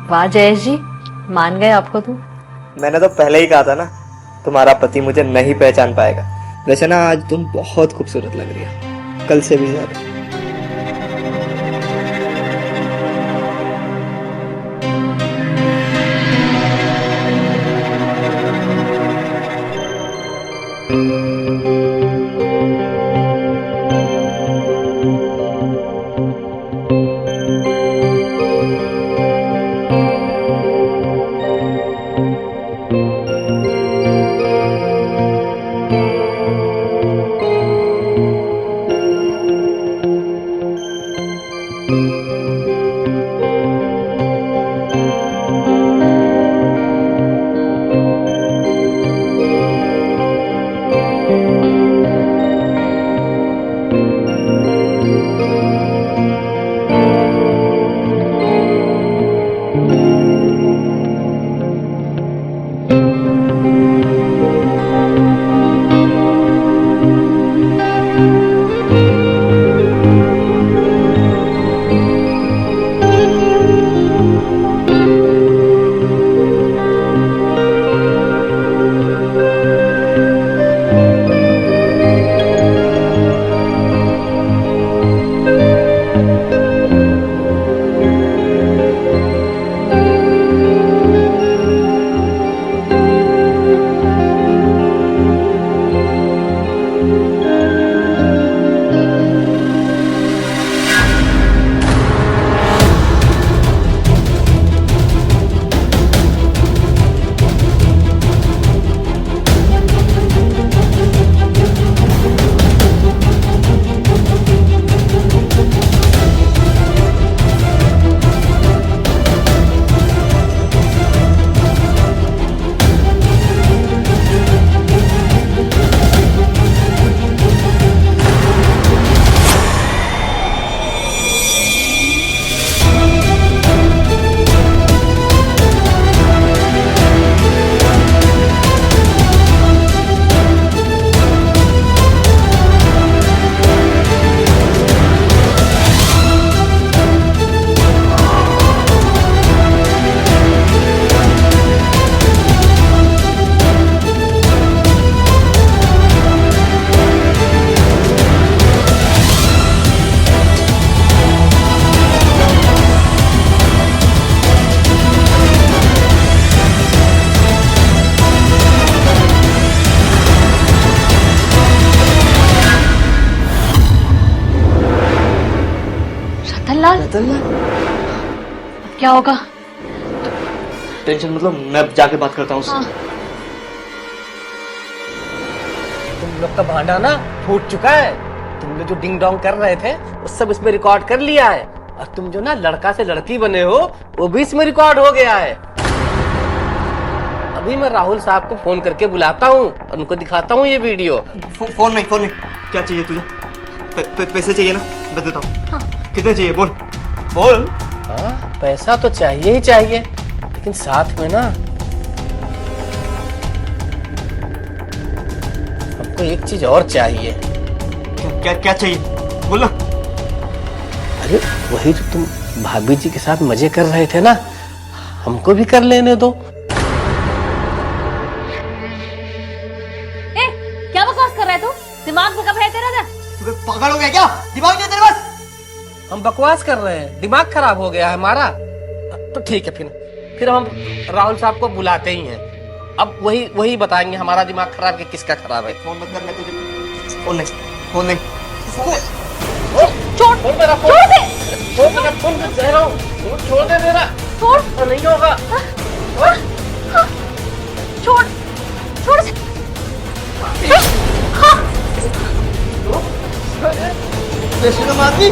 वाह जयेश जी, मान गए आपको तो। मैंने तो पहले ही कहा था ना, तुम्हारा पति मुझे नहीं पहचान पाएगा। वैसे ना आज तुम बहुत खूबसूरत लग रही हो, कल से भी ज्यादा। रतनलाल, क्या होगा? टेंशन मतलब मैं जाके बात करता हूँ उससे। हाँ। तुम लोग का भांडा ना फूट चुका है। तुम लोग जो डिंग डोंग कर रहे थे वो सब इसमें रिकॉर्ड कर लिया है, और तुम जो ना लड़का से लड़की बने हो वो भी इसमें रिकॉर्ड हो गया है। अभी मैं राहुल साहब को फोन करके बुलाता हूँ और उनको दिखाता हूँ ये वीडियो। फोन नहीं क्या चाहिए तुझे? पैसे चाहिए ना, बता देता हूँ। हाँ। कितने चाहिए बोल बोल। हाँ, पैसा तो चाहिए ही चाहिए, लेकिन साथ में ना हमको एक चीज और चाहिए। क्या चाहिए बोलो। अरे वही जो तुम भाभी जी के साथ मजे कर रहे थे ना, हमको भी कर लेने दो। क्या बकवास कर रहा है तू? दिमाग में कब है तेरा? पागल हो गया क्या? दिमाग नहीं है तेरे पास? हम बकवास कर रहे हैं, दिमाग खराब हो गया है हमारा। तो ठीक है, फिर हम राहुल साहब को बुलाते ही हैं। अब वही बताएंगे हमारा दिमाग खराब है किसका खराब है। फोन मत कर, मैं तुझे फोन नहीं छोड़ मेरा फोन, छोड़ मेरा फोन, मैं कह रहा हूँ छोड़ दे मेरा। छोड़, तो नहीं होगा। छोड़ आदमी।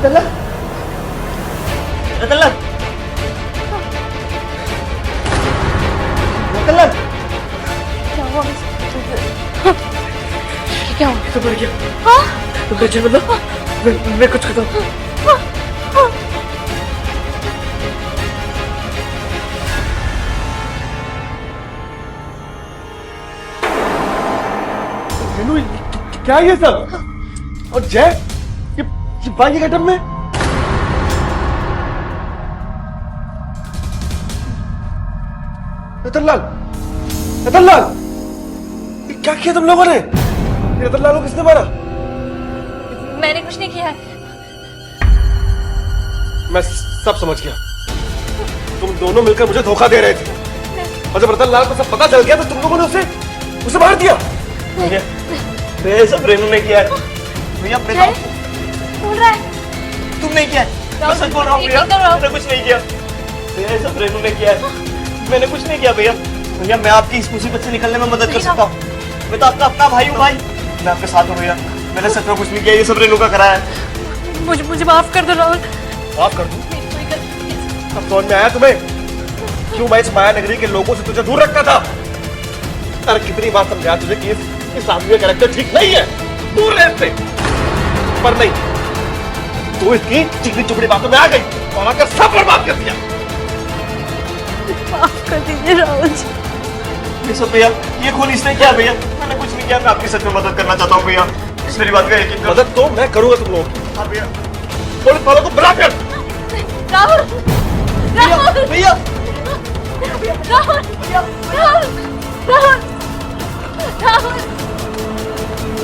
रतनलाल, रतनलाल, रतनलाल, क्या हुआ? क्या हुआ? तो मर गया। तो बच्चे मतलब मैं कुछ करता हूँ। रेनू, क्या है ये सब? और जय, ये बाइक के गटर में? रतनलाल, रतनलाल, ये क्या किया तुम लोगों ने? रतनलाल को किसने मारा? मैंने कुछ नहीं किया है। मैं सब समझ गया। तुम दोनों मिलकर मुझे धोखा दे रहे थे, और जब रतनलाल को सब पता चल गया तो तुम लोगों ने उसे मार दिया। भैया, ये सब रेनू ने किया है। भैया बोल रहा है? तुम नहीं किया है। मैं सच बोल रहा हूँ भैया, मैंने कुछ नहीं किया। भैया ये सब रेनू ने किया है, मैंने कुछ नहीं किया भैया। भैया मैं आपकी इस मुसीबत से निकलने में मदद कर सकता हूँ। मैं तो आपका अपना भाई हूँ भाई, मैं आपके साथ हूँ भैया। मैंने सच में कुछ नहीं किया, ये सब रेनू का करा है। मुझे माफ कर दो राहुल। माफ कर दूं? अब समझ में आया तुम्हें क्यों मैं इस माया नगरी के लोगों से तुझे दूर रखता था? अरे कितनी बार समझाया तुझे कि इस आदमी का कैरेक्टर ठीक नहीं है, दूर रह इससे। पर नहीं, तू इसकी चिकनी चुपड़ी बातों में आ गई और आकर सब बर्बाद कर दिया। माफ कर दीजिए राहुल जी। ये सब भैया, ये खून इसने किया भैया, मैंने कुछ नहीं किया। मैं आपकी सच में मदद करना चाहता हूँ भैया, इस मेरी बात का यकीन करो। मदद तो मैं करूंगा तुम लोगों की। हाँ भैया। पुलिस वालों को बुला कर। राहुल, राहुल, भैया राहुल, राहुल, राहुल, राहुल, राहुल,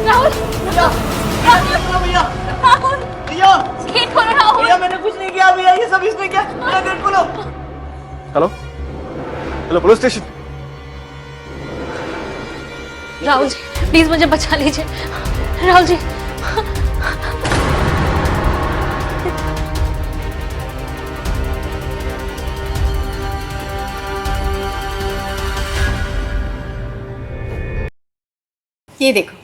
राहुल, भैया भैया राहुल, भैया गेट खोलो राहुल। भैया, मैंने कुछ नहीं किया भैया, ये सब इसने किया। मेरा गेट खोलो। Hello hello, police station. Rahul ji please मुझे बचा लीजिए। राहुल जी, ये देखो।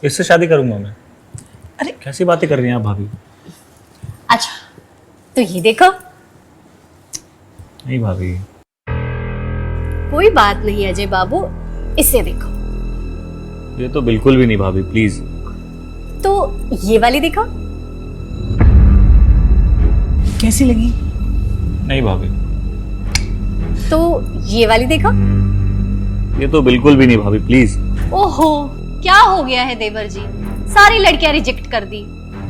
इससे शादी करूंगा मैं। अरे कैसी बातें कर रही हैं आप भाभी? अच्छा, तो ये देखो। नहीं भाभी, कोई बात नहीं अजय बाबू, इसे देखो। ये तो बिल्कुल भी नहीं भाभी, प्लीज। तो ये वाली देखो। कैसी लगी? नहीं भाभी, तो ये वाली देखो। ये तो बिल्कुल भी नहीं भाभी, प्लीज। ओहो, क्या हो गया है देवर जी? सारी लड़कियां रिजेक्ट कर दी।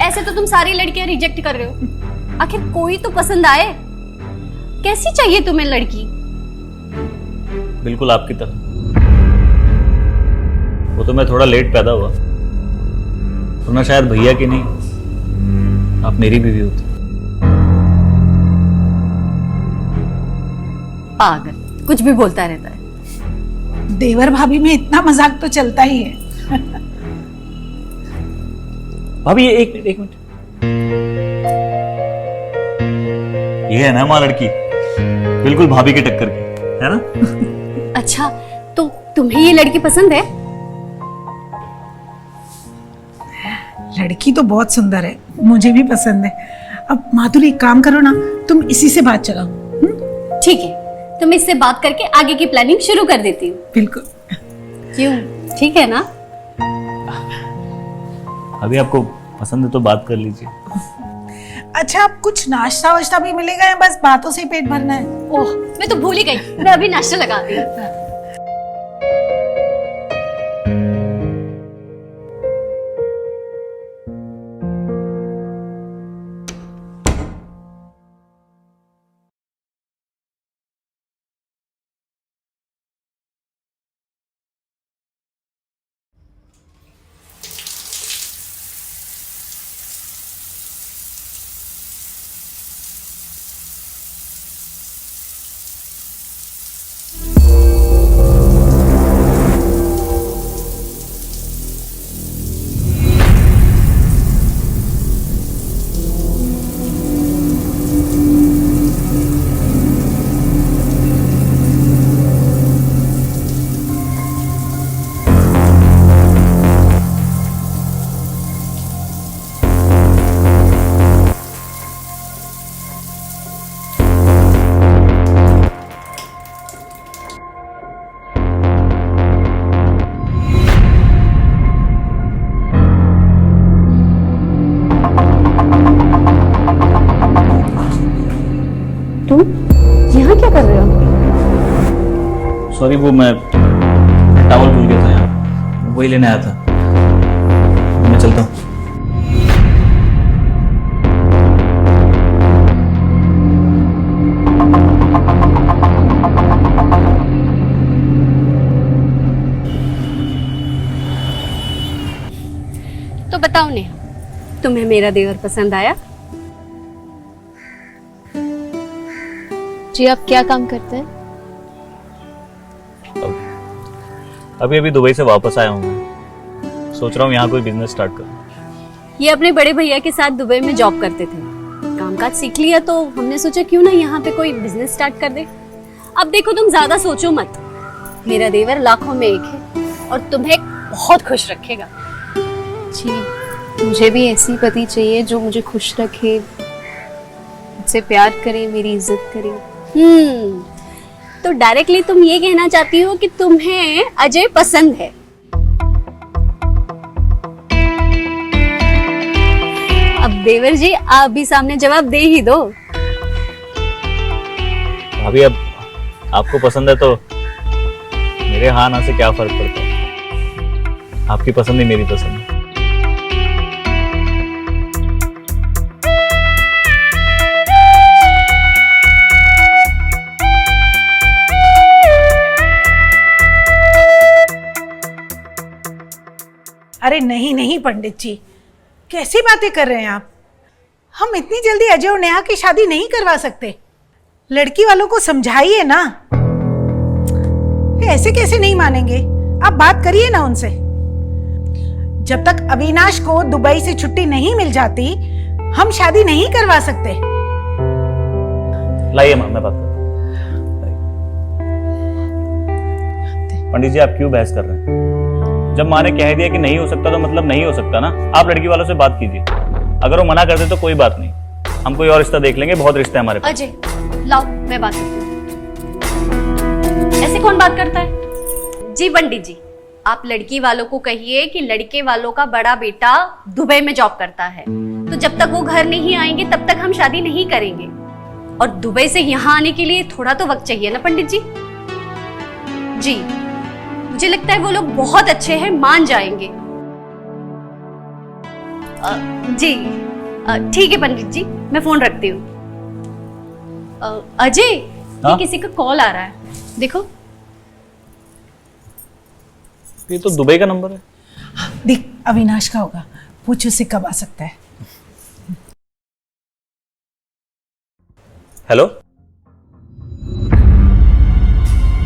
ऐसे तो तुम सारी लड़कियां रिजेक्ट कर रहे हो, आखिर कोई तो पसंद आए। कैसी चाहिए तुम्हें लड़की? बिल्कुल आपकी तरह। वो तो मैं थोड़ा लेट पैदा हुआ, वरना शायद भैया की नहीं, आप मेरी बीवी होती। पागल, कुछ भी बोलता रहता है। देवर भाभी में इतना मजाक तो चलता ही है। भाभी ये एक मिनट। ये है ना हमारी लड़की, बिल्कुल भाभी की टक्कर की, है ना? अच्छा, तो तुम्हें ये लड़की पसंद है? लड़की तो बहुत सुंदर है, मुझे भी पसंद है। अब माधुरी एक काम करो ना, तुम इसी से बात चलाओ। ठीक है, तुम इससे बात करके आगे की प्लानिंग शुरू कर देती हूँ। बिल्कुल। क्यों, ठीक है ना? अभी आपको पसंद है तो बात कर लीजिए। अच्छा, अब कुछ नाश्ता वाश्ता भी मिलेगा या बस बातों से ही पेट भरना है? ओह, मैं तो भूल ही गई, मैं अभी नाश्ता लगाती हूँ। सॉरी, वो मैं टॉवल भूल गया था यहाँ, वही लेने आया था। मैं चलता हूँ। तो बताओ नेहा, तुम्हें मेरा देवर पसंद आया? जी, आप क्या काम करते हैं? अभी अभी दुबई से वापस आया हूँ मैं। सोच रहा हूँ यहाँ कोई बिजनेस स्टार्ट करूँ। ये अपने बड़े भैया के साथ दुबई में जॉब करते थे, कामकाज सीख लिया तो हमने सोचा क्यों ना यहाँ पे कोई बिजनेस स्टार्ट कर दे। अब देखो, तुम ज्यादा सोचो मत, मेरा देवर लाखों में एक है और तुम्हें बहुत खुश रखेगा। जी, मुझे भी ऐसी पति चाहिए जो मुझे खुश रखे, मुझसे प्यार करे, मेरी इज्जत करे। तो डायरेक्टली तुम ये कहना चाहती हो कि तुम्हें अजय पसंद है? अब देवर जी, आप भी सामने जवाब दे ही दो। भाभी, अब आपको पसंद है तो मेरे हाँ ना से क्या फर्क पड़ता है? आपकी पसंद ही मेरी पसंद है। अरे नहीं नहीं पंडित जी, कैसी बातें कर रहे हैं आप? हम इतनी जल्दी अजय और नेहा की शादी नहीं करवा सकते। लड़की वालों को समझाइए ना, ऐसे कैसे नहीं मानेंगे? आप बात करिए ना उनसे। जब तक अविनाश को दुबई से छुट्टी नहीं मिल जाती, हम शादी नहीं करवा सकते। लाइए मां, मैं बात करता हूं। पंडित जी, आप क्यों बहस कर रहे हैं? जब माँ ने कह दिया कि नहीं हो सकता तो मतलब नहीं हो सकता ना। आप लड़की वालों से बात कीजिए, अगर वो मना कर दे तो कोई बात नहीं, हम कोई और रिश्ता देख लेंगे, बहुत रिश्ते हमारे पास। अजय, लाओ मैं बात करती हूँ। ऐसे कौन बात करता है? जी पंडित जी, आप लड़की वालों को कहिए कि लड़के वालों का बड़ा बेटा दुबई में जॉब करता है, तो जब तक वो घर नहीं आएंगे तब तक हम शादी नहीं करेंगे। और दुबई से यहाँ आने के लिए थोड़ा तो वक्त चाहिए ना पंडित जी। जी, मुझे लगता है वो लोग बहुत अच्छे हैं, मान जाएंगे। जी ठीक है पंडित जी, मैं फोन रखती हूँ। अजय, ये किसी का कॉल आ रहा है, देखो। ये तो दुबई का नंबर है। देख, अविनाश का होगा, पूछ उससे कब आ सकता है। हेलो,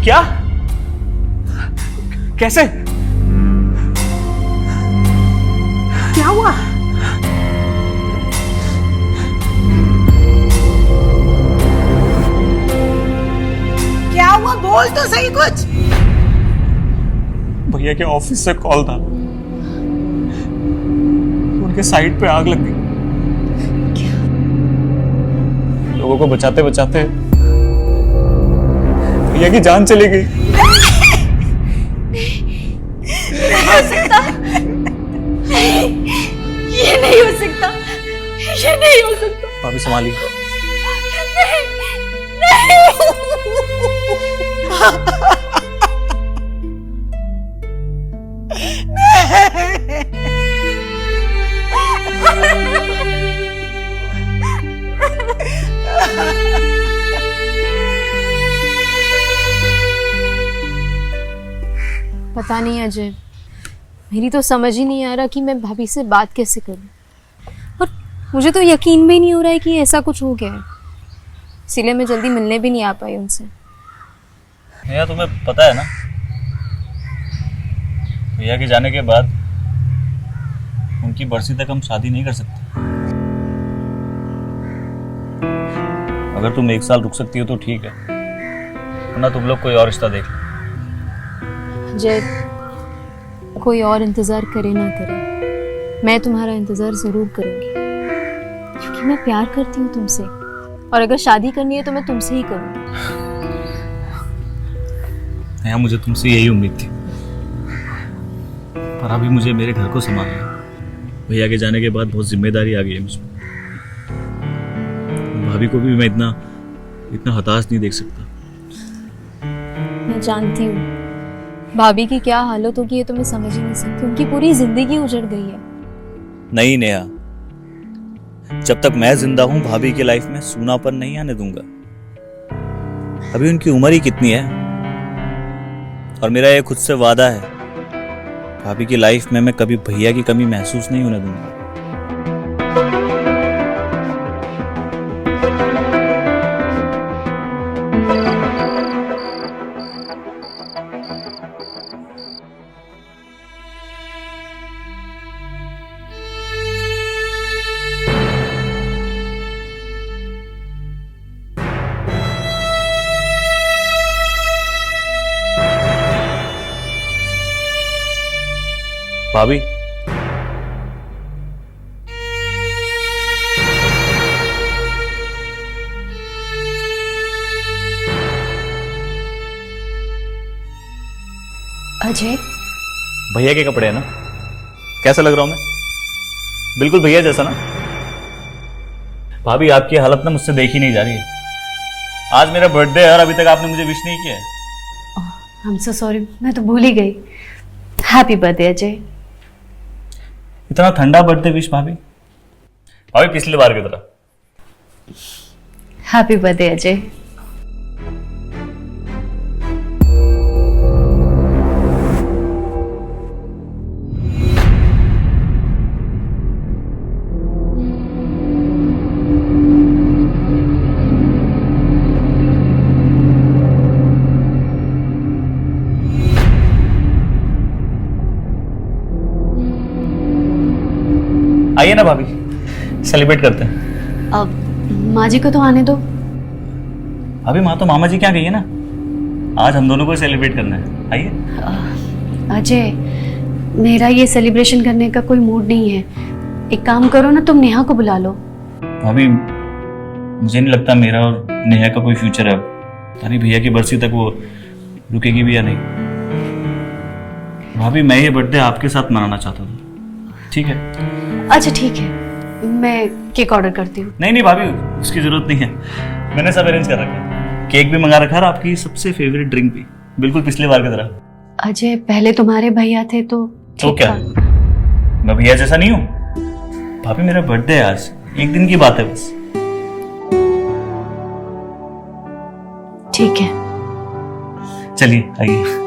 क्या? कैसे? क्या हुआ? क्या हुआ? बोल तो सही कुछ। भैया के ऑफिस से कॉल था, उनके साइट पे आग लग गई। लोगों को बचाते बचाते भैया की जान चली गई। नहीं हो सकता, ये नहीं हो सकता, ये नहीं हो सकता। भाभी संभालिए। पता नहीं अजय, मेरी तो समझ ही नहीं आ रहा कि मैं भाभी से बात कैसे करूं, और मुझे तो यकीन भी नहीं हो रहा है कि ऐसा कुछ हो गया है, इसीलिए मैं जल्दी मिलने भी नहीं आ पाई उनसे। भैया, तुम्हें पता है ना, भैया के जाने के बाद उनकी बरसी तक हम शादी नहीं कर सकते। अगर तुम 1 साल रुक सकती हो तो ठीक है, वरना तुम लोग कोई और रिश्ता देख लो। अजय, कोई और इंतजार करे ना करे, मैं तुम्हारा इंतजार जरूर करूंगी, क्योंकि मैं प्यार करती हूँ तुमसे, और अगर शादी करनी है तो मैं तुमसे ही करूंगी। भैया, मुझे तुमसे यही उम्मीद थी, पर अभी मुझे मेरे घर को संभालना है। भैया के जाने के बाद बहुत जिम्मेदारी आ गई है मुझ पर। भाभी को भी मैं इतना हताश नहीं देख सकता। मैं जानती हूँ भाभी की क्या हालत होगी, ये तो मैं समझ ही नहीं सकती। उनकी पूरी जिंदगी उजड़ गई है। नहीं नेहा, जब तक मैं जिंदा हूं भाभी की लाइफ में सूनापन नहीं आने दूंगा। अभी उनकी उम्र ही कितनी है, और मेरा ये खुद से वादा है, भाभी की लाइफ में मैं कभी भैया की कमी महसूस नहीं होने दूंगा। भाभी, अजय, भैया के कपड़े हैं ना? कैसा लग रहा हूं मैं? बिल्कुल भैया जैसा ना? भाभी, आपकी हालत ना मुझसे देखी नहीं जा रही है। आज मेरा बर्थडे है और अभी तक आपने मुझे विश नहीं किया है। आई एम सो सॉरी, मैं तो भूल ही गई। Happy birthday Ajay. इतना ठंडा बर्थडे विश भाभी? भाभी पिछली बार की तरह। Happy birthday Ajay. आइए ना भाभी, सेलिब्रेट करते हैं। अब माँ जी को तो आने दो। अभी माँ तो मामा जी क्या गई है ना, आज हम दोनों को सेलिब्रेट करना है। आइए। अजय, मेरा ये सेलिब्रेशन करने का कोई मूड नहीं है। एक काम करो ना, तुम नेहा को बुला लो। भाभी, मुझे नहीं लगता मेरा और नेहा का कोई फ्यूचर है अब। पता नहीं भैया की बरसी तक वो रुकेगी भी या नहीं। भाभी, मैं ये बर्थडे आपके साथ मनाना चाहता था, ठीक है? अच्छा ठीक है, मैं केक ऑर्डर करती हूँ। नहीं नहीं भाभी, उसकी जरूरत नहीं है, मैंने सब अरेंज कर रखा है। केक भी मंगा रखा है, आपकी सबसे फेवरेट ड्रिंक भी, बिल्कुल पिछली बार की तरह। अजय, पहले तुम्हारे भैया थे तो क्या मैं भैया जैसा नहीं हूँ? भाभी, मेरा बर्थडे है आज, एक दिन की बात है बस। ठीक है, चलिए आइए।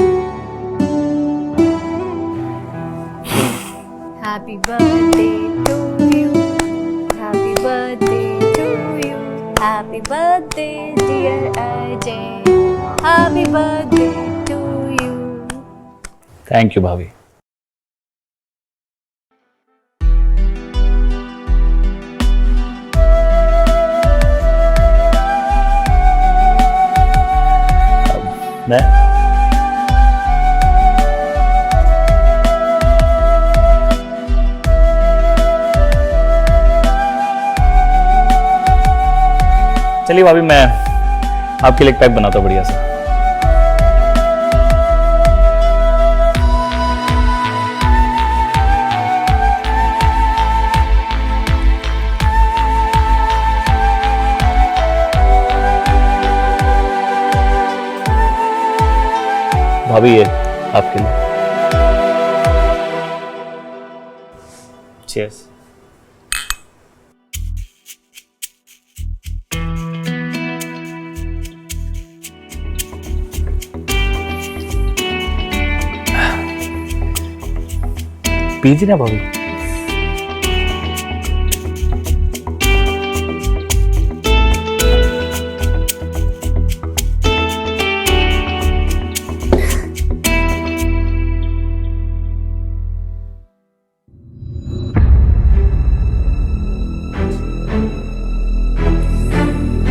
Happy birthday to you, happy birthday to you, happy birthday dear Ajay, happy birthday to you. Thank you भाभी। मैं चलिए भाभी, मैं आपके लिए एक पैक बनाता हूँ बढ़िया सा। भाभी, ये आपके लिए। चीयर्स। पीजिए ना भाभी।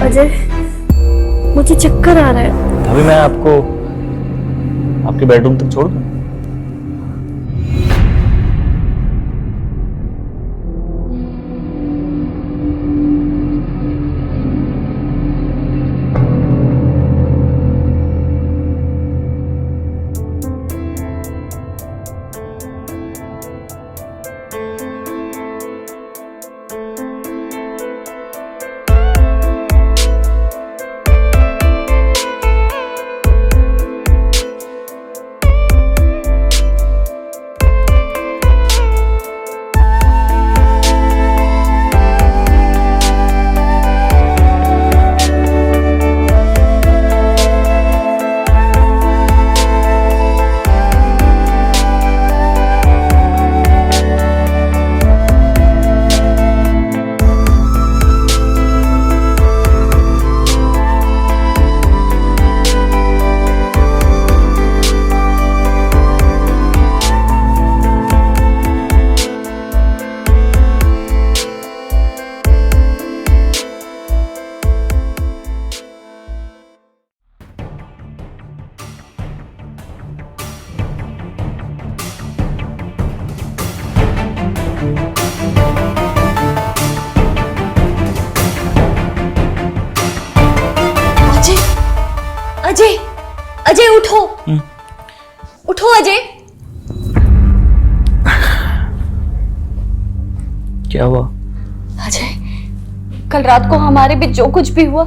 अजय, मुझे चक्कर आ रहा है। भाभी, मैं आपको आपके बेडरूम तक छोड़ दूं? अजय, अजय उठो, उठो अजय। क्या हुआ? अजय, कल रात को हमारे बीच जो कुछ भी हुआ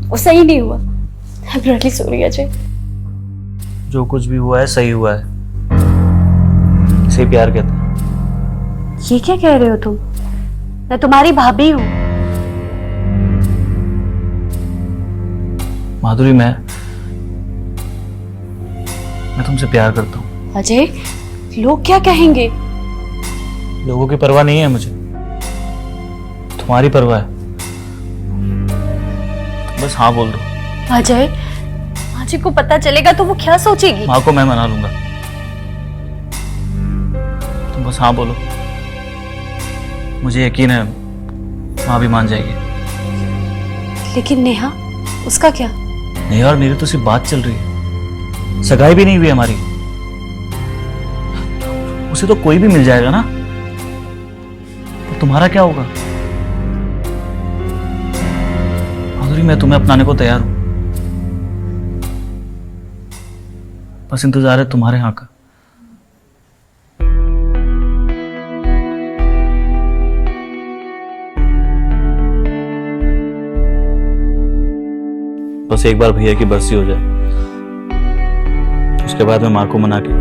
वो सही नहीं हुआ। I'm really sorry Ajay. जो कुछ भी हुआ है सही हुआ है, इसे प्यार कहते हैं। ये क्या कह रहे हो तुम? मैं तुम्हारी भाभी हूँ। माधुरी, मैं तुमसे प्यार करता हूँ। अजय, लोग क्या कहेंगे? लोगों की परवाह नहीं है मुझे, तुम्हारी परवाह है। बस हाँ बोल दो। अजय, माँ को पता चलेगा तो वो क्या सोचेगी? माँ को मैं मना लूंगा, तुम बस हाँ बोलो। मुझे यकीन है माँ भी मान जाएगी। लेकिन नेहा, उसका क्या? नहीं, और मेरी तो सिर्फ बात चल रही है, सगाई भी नहीं हुई हमारी। उसे तो कोई भी मिल जाएगा ना, तो तुम्हारा क्या होगा? माधुरी, मैं तुम्हें अपनाने को तैयार हूं, बस इंतजार है तुम्हारे यहाँ का। बस एक बार भैया की बरसी हो जाए, उसके बाद मैं माँ को मना के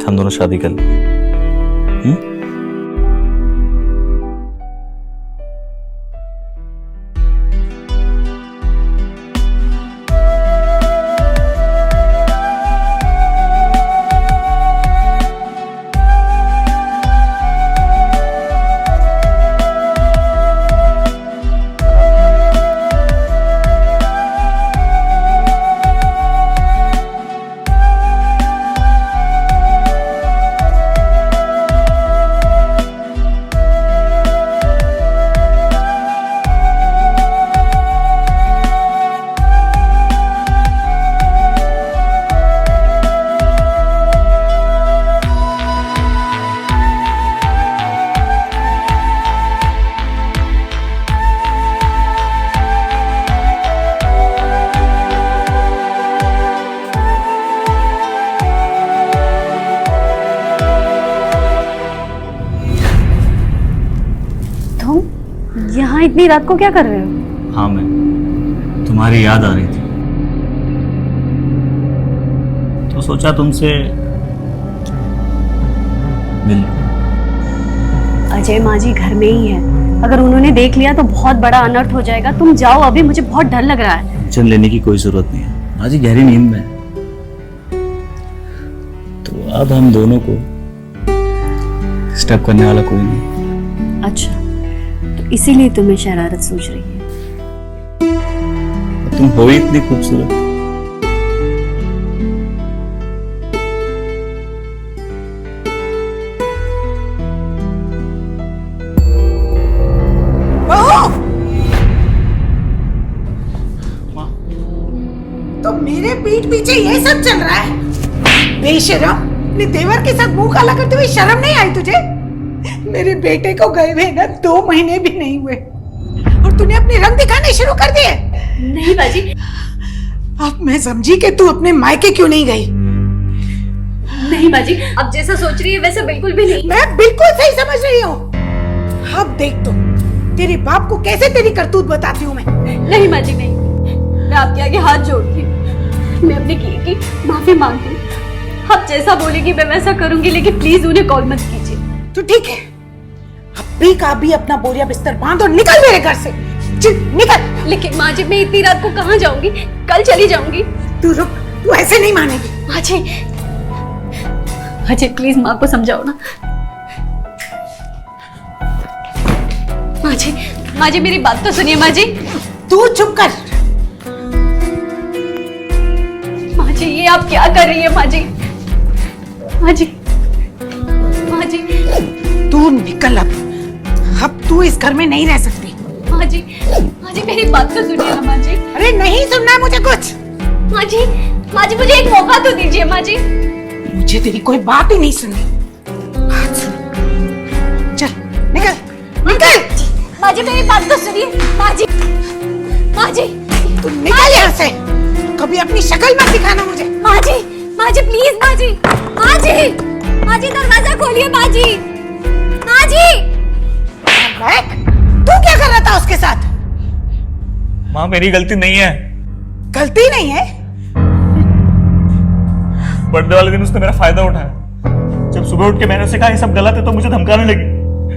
हम दोनों शादी कर लेंगे। यहाँ इतनी रात को क्या कर रहे हो? हाँ, मैं तुम्हारी याद आ रही थी तो सोचा तुमसे मिल लूं। अजय, माँ जी घर में ही है, अगर उन्होंने देख लिया तो बहुत बड़ा अनर्थ हो जाएगा। तुम जाओ अभी, मुझे बहुत डर लग रहा है। टेंशन लेने की कोई जरूरत नहीं है, माँ जी गहरी नींद में है। तो अब हम दोनों को डिस्टर्ब करने वाला कोई नहीं। अच्छा, तो इसीलिए तुम्हें शरारत सूझ रही है। तुम हो ही इतनी खूबसूरत। तो मेरे पीठ पीछे ये सब चल रहा है? बेशरम, अपने देवर के साथ मुंह काला करते हुए शर्म नहीं आई तुझे? मेरे बेटे को गए हुए ना 2 महीने भी नहीं हुए और तूने अपने रंग दिखाने शुरू कर दिए। नहीं बाजी। अब मैं समझी कि तू अपने मायके क्यों नहीं गई। नहीं बाजी, अब जैसा सोच रही है वैसा बिल्कुल भी नहीं। मैं बिल्कुल सही समझ रही हूँ। अब देख तो तेरे बाप को कैसे तेरी करतूत बताती हूँ मैं। नहीं माँ जी, नहीं, मैं आपके आगे हाथ जोड़ती हूँ, मैं अपने किए की माफी मांगती हूँ। आप जैसा बोलेगी मैं वैसा करूंगी, लेकिन प्लीज उन्हें कॉल मत कीजिए। तो ठीक है, अभी का भी अपना बोरिया बिस्तर बांध और निकल मेरे घर से। निकल। लेकिन माँ जी, मैं इतनी रात को कहाँ जाऊंगी? कल चली जाऊंगी। तू रुक, तू ऐसे नहीं मानेगी। माँ जी, अजय प्लीज माँ को समझाओ ना। माँ जी मेरी बात तो सुनिए। माँ जी, तू चुप कर। माँ जी, ये आप क्या कर रही है? माँ जी, माँ जी, माँ जी, तू निकल अब तू इस घर में नहीं रह सकती। माँ जी मेरी बात तो सुनिए ना। माँ जी, अरे नहीं सुनना है मुझे कुछ। माँ जी, मुझे एक मौका तो दीजिए। माँ जी, मुझे तेरी कोई बात ही नहीं सुननी। बात सुन, चल निकल निकल। माँ जी मेरी बात तो सुनिए। माँ जी, तू निकल यहाँ से। कभी अपनी शक्ल मत दिखाना मुझे। माँ जी प्लीज माँ जी, माँ जी दरवाजा खोलिए माँ जी। तू क्या कर रहा था उसके साथ? माँ मेरी गलती नहीं है। गलती नहीं है? बर्थडे वाले दिन उसने मेरा फायदा उठाया। जब सुबह उठ के मैंने उसे कहा ये सब गलत है तो मुझे धमकाने लगी,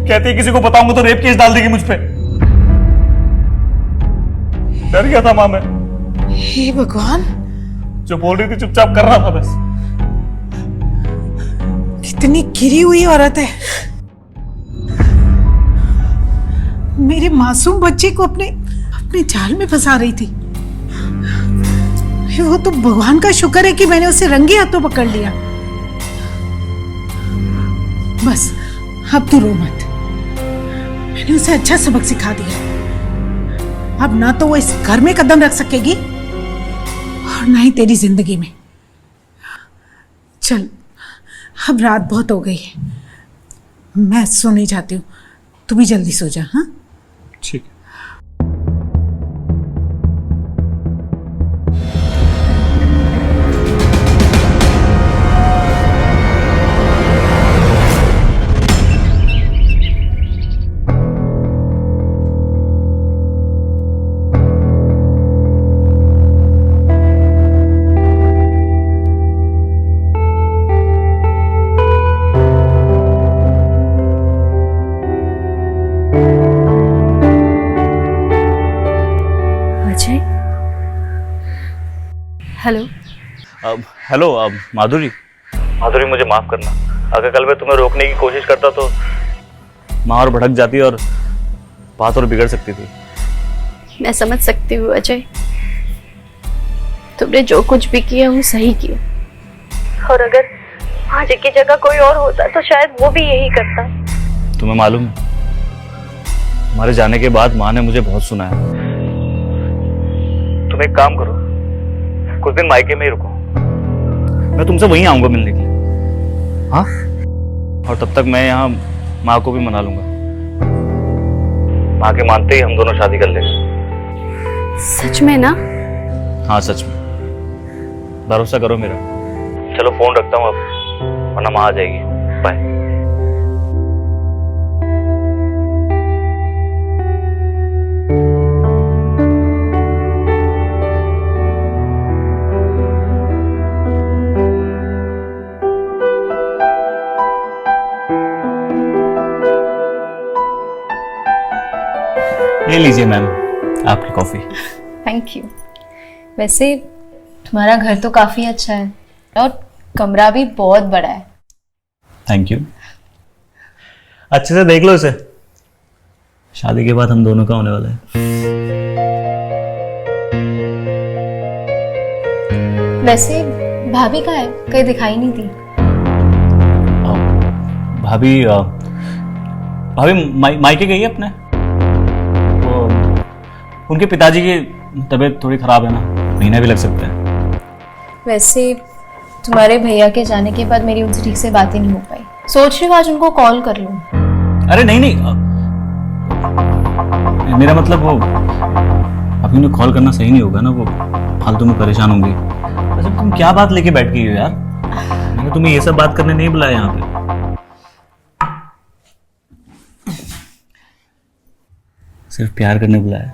कहती है किसी को बताऊंगा तो रेप केस डाल देगी मुझ पे। डर गया था माँ मैं। हे भगवान, जो बोल रही थी चुपचाप कर रहा था बस। कितनी गिरी हुई औरत है। मेरे मासूम बच्चे को अपने जाल में फंसा रही थी। वो तो भगवान का शुक्र है कि मैंने उसे रंगे हाथों पकड़ लिया। बस अब तू रो मत, मैंने उसे अच्छा सबक सिखा दिया। अब ना तो वो इस घर में कदम रख सकेगी और ना ही तेरी जिंदगी में। चल अब रात बहुत हो गई है, मैं सोने जाती हूँ, तू भी जल्दी सो जा। हाँ ठीक है। हेलो। हेलो माधुरी मुझे माफ करना। अगर कल मैं तुम्हें रोकने की कोशिश करता तो माँ और भड़क जाती और बात और बिगड़ सकती थी। मैं समझ सकती हूँ अजय, तुमने जो कुछ भी किया वो सही किया, और अगर आज की जगह कोई और होता तो शायद वो भी यही करता। तुम्हें मालूम है हमारे जाने के बाद माँ ने मुझे बहुत सुनाया। तुम एक काम करो, कुछ दिन मायके में ही रुको, मैं तुमसे वहीं आऊंगा मिलने के लिए। हाँ, और तब तक मैं यहाँ माँ को भी मना लूंगा। माँ के मानते ही हम दोनों शादी कर लेंगे। सच में ना? हाँ सच में, भरोसा करो मेरा। चलो फोन रखता हूँ अब, वरना माँ आ जाएगी। बाय। ले लीजिए मैम आपकी कॉफी। Thank you. वैसे तुम्हारा घर तो काफी अच्छा है और कमरा भी बहुत बड़ा है। Thank you. अच्छे से देख लो इसे, शादी के बाद हम दोनों का होने वाला है। वैसे भाभी कहाँ है? कहीं दिखाई नहीं दी। भाभी मायके गई है अपने। उनके पिताजी की तबीयत थोड़ी खराब है ना, महीना भी लग सकता है। वैसे तुम्हारे भैया के जाने के बाद मेरी उनसे ठीक से बात ही नहीं हो पाई। सोच रही हूँ आज उनको कॉल कर लूँ। अरे नहीं, मेरा मतलब वो अभी उन्हें कॉल करना सही नहीं होगा ना, वो फालतू में परेशान होंगी। अच्छा तुम क्या बात लेके बैठ गई हो यार, मैंने तुम्हें ये सब बात करने नहीं बुलाया यहाँ पे। सिर्फ प्यार करने बुलाया।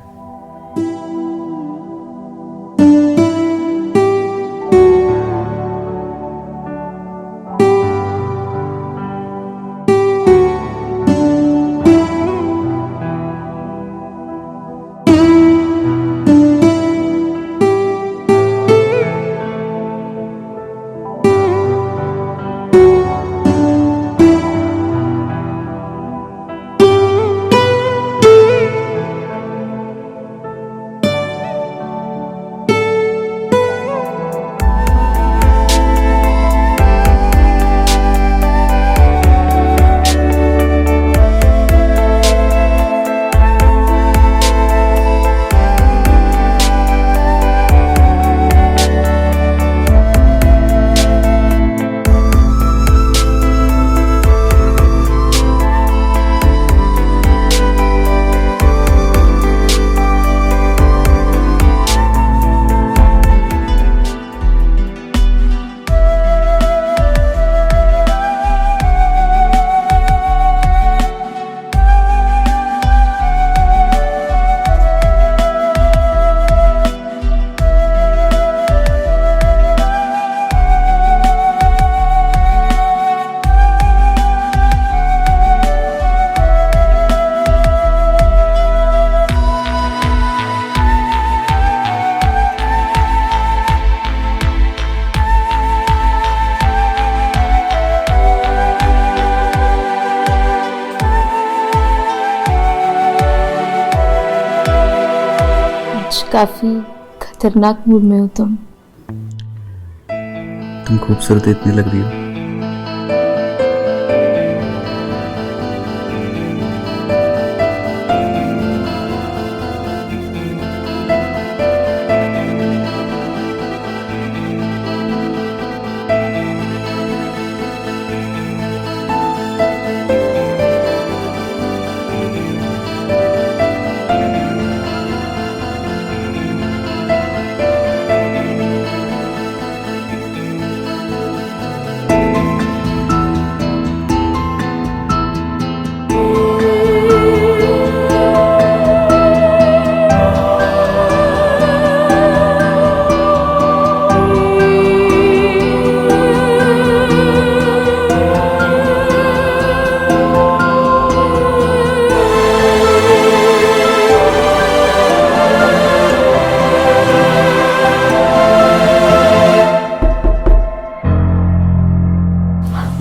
काफी खतरनाक मूड में हो तुम। तुम खूबसूरत इतनी लग रही हो।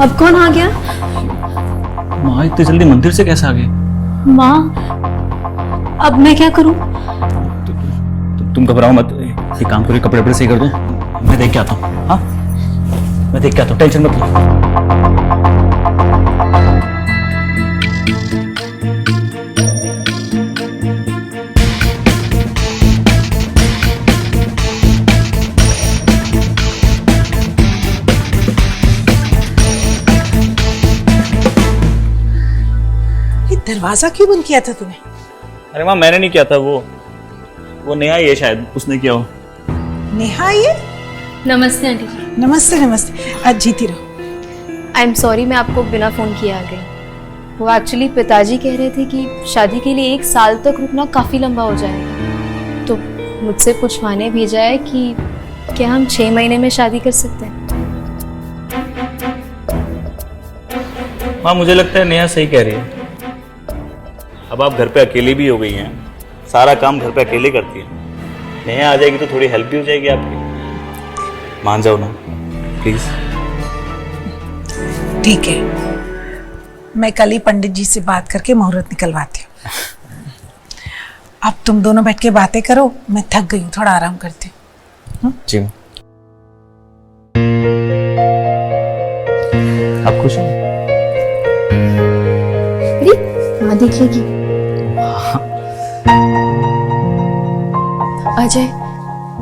अब कौन आ गया? माँ इतनी जल्दी मंदिर से कैसे आ गए? माँ, अब मैं क्या करूं? तुम घबराओ मत, ये काम करो, कपड़े सही कर दो, मैं देख के आता हूँ। हाँ, मैं देख के आता हूँ, टेंशन मत लो। दरवाजा क्यों बंद किया था तूने? अरे माँ मैंने नहीं किया था, वो नेहा ही है शायद, उसने किया हो। नेहा ये? नमस्ते आंटी जी। नमस्ते नमस्ते, आज जीती रहो। आई एम सॉरी, मैं आपको बिना फोन किए आ गई। वो एक्चुअली पिताजी कह रहे थे कि शादी के लिए 1 साल तक रुकना काफी लंबा हो जाएगा, तो मुझसे पूछवाने भेजा है कि क्या हम 6 महीने में शादी कर सकते हैं। माँ मुझे लगता है नेहा सही कह रही है। अब आप घर पे अकेली भी हो गई हैं, सारा काम घर पे अकेले करती है। नेहा आ जाएगी तो थोड़ी हेल्प भी हो जाएगी आपकी। मान जाओ ना प्लीज। ठीक है, मैं कल ही पंडित जी से बात करके मुहूर्त निकलवाती हूँ। अब तुम दोनों बैठ के बातें करो, मैं थक गई हूँ, थोड़ा आराम करती हूँ। जी आप खुश हो? माँ देखिएगी। अजय,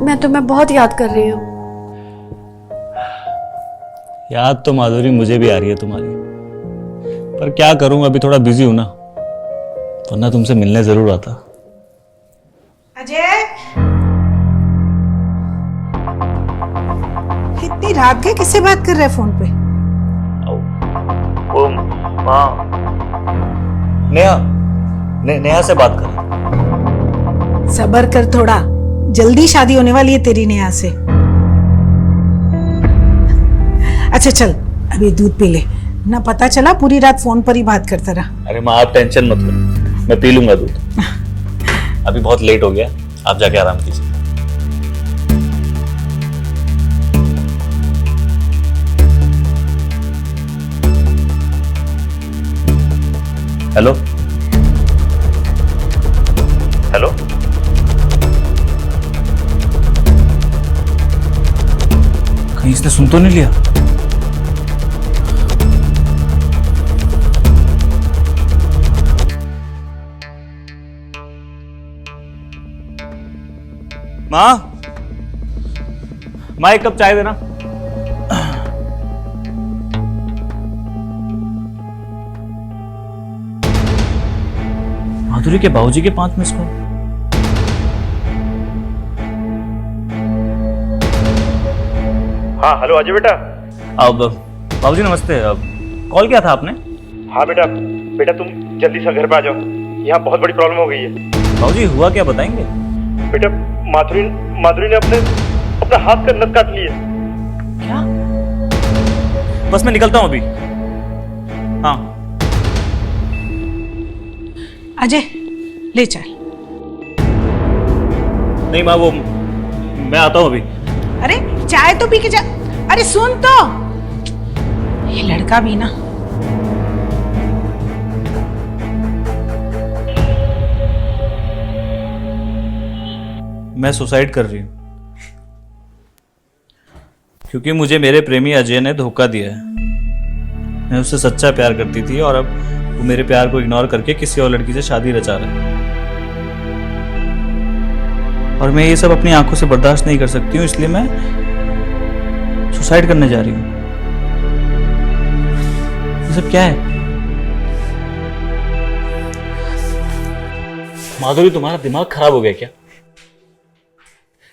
मैं तुम्हें बहुत याद कर रही हूँ। याद तो माधुरी मुझे भी आ रही है तुम्हारी, पर क्या करूं, अभी थोड़ा बिजी हूं ना, वरना तुमसे मिलने जरूर आता। अजय, इतनी रात के किससे बात कर रहे फोन पे? ओ माँ, नेहा से बात कर। सबर कर थोड़ा, जल्दी शादी होने वाली है तेरी नेहा से। अच्छा चल, अभी दूध पी ले, ना पता चला पूरी रात फोन पर ही बात करता रहा। अरे माँ आप टेंशन मत लो, मैं पी लूंगा दूध। अभी बहुत लेट हो गया, आप जाके आराम कीजिए। हेलो हेलो, कहीं इसने सुन तो नहीं लिया? माँ एक कप चाय देना। माधुरी के बाबूजी के 5 मिस कॉल। हाँ हेलो अजय बेटा। अब बाबूजी नमस्ते, अब कॉल किया था आपने? हाँ बेटा तुम जल्दी से घर पे आ जाओ, यहाँ बहुत बड़ी प्रॉब्लम हो गई है। बाबूजी हुआ क्या, बताएंगे? बेटा माधुरी ने अपना हाथ का नस काट लिया। क्या? बस मैं निकलता हूँ अभी। हाँ अजय ले चल। नहीं माँ, वो मैं आता हूँ अभी। अरे चाय तो पी के जा। अरे सुन तो, ये लड़का भी ना। मैं सुसाइड कर रही हूँ क्योंकि मुझे मेरे प्रेमी अजय ने धोखा दिया है। मैं उससे सच्चा प्यार करती थी और अब वो मेरे प्यार को इग्नोर करके किसी और लड़की से शादी रचा रहा है। और मैं ये सब अपनी आंखों से बर्दाश्त नहीं कर सकती हूँ, इसलिए मैं सुसाइड करने जा रही हूँ। ये सब क्या है? माधुरी, तुम्हारा दिमाग खराब हो गया क्या?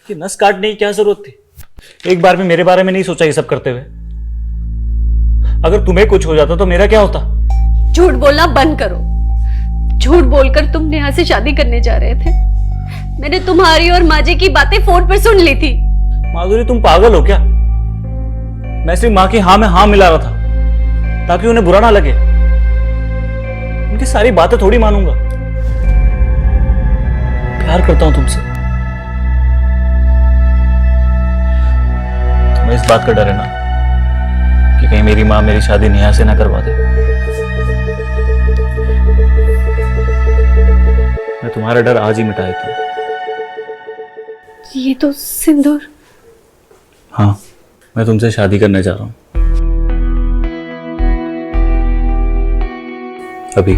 ये नस काटने की क्या जरूरत थी? एक बार भी मेरे बारे में नहीं सोचा ये सब करते हुए। अगर तुम्हें कुछ हो जाता तो मेरा क्या होता? झूठ बोलना बंद करो। झूठ बोलकर तुम नेहा से शादी करने जा रहे थे। मैंने तुम्हारी और माजे की बातें फोन पर सुन ली थी। माधुरी, तुम पागल हो क्या? मैं सिर्फ माँ की हाँ में हाँ मिला रहा था ताकि उन्हें बुरा ना लगे। उनकी सारी बातें थोड़ी मानूंगा। प्यार करता हूं तुमसे। तुम्हें इस बात का डर है ना कि कहीं मेरी माँ मेरी शादी नेहा से ना करवा दे। मैं तुम्हारा डर आज ही मिटा देता हूं। ये तो सिंदूर। हाँ, मैं तुमसे शादी करने जा रहा हूं अभी।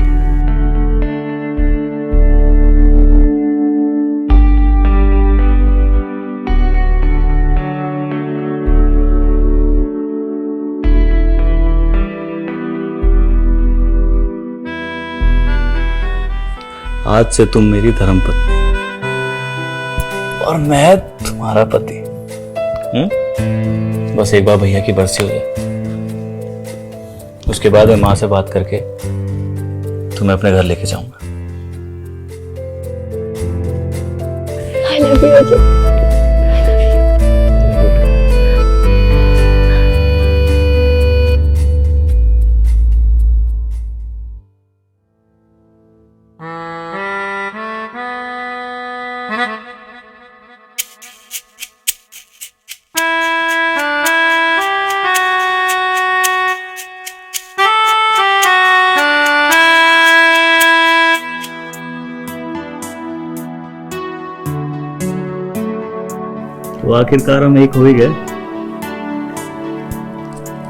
आज से तुम मेरी धर्मपत्नी और मैं तुम्हारा पति। बस एक बार भैया की बरसी हो जाए, उसके बाद मैं मां से बात करके तुम्हें अपने घर लेके जाऊंगा। I love you, Ajay. तो आखिरकार हम एक हो ही गए।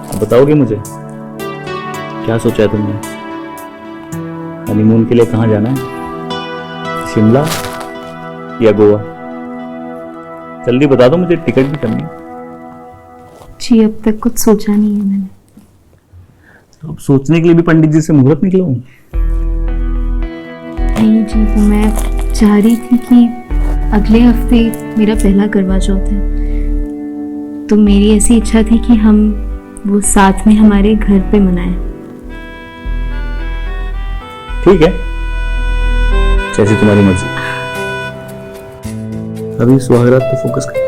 अब बताओगे मुझे क्या सोचा है तुमने? हनीमून के लिए कहाँ जाना है? शिमला या गोवा? जल्दी बता दो, मुझे टिकट भी करनी है। जी अब तक कुछ सोचा नहीं है मैंने। तो अब सोचने के लिए भी पंडित जी से मुहूर्त निकलवाऊं? नहीं जी, वो मैं चाह रही थी कि अगले हफ्ते मेरा पहला करवा चौथ है, तो मेरी ऐसी इच्छा थी कि हम वो साथ में हमारे घर पे मनाएं। ठीक है, जैसी तुम्हारी मर्जी। अभी सुहागरात पे फोकस कर।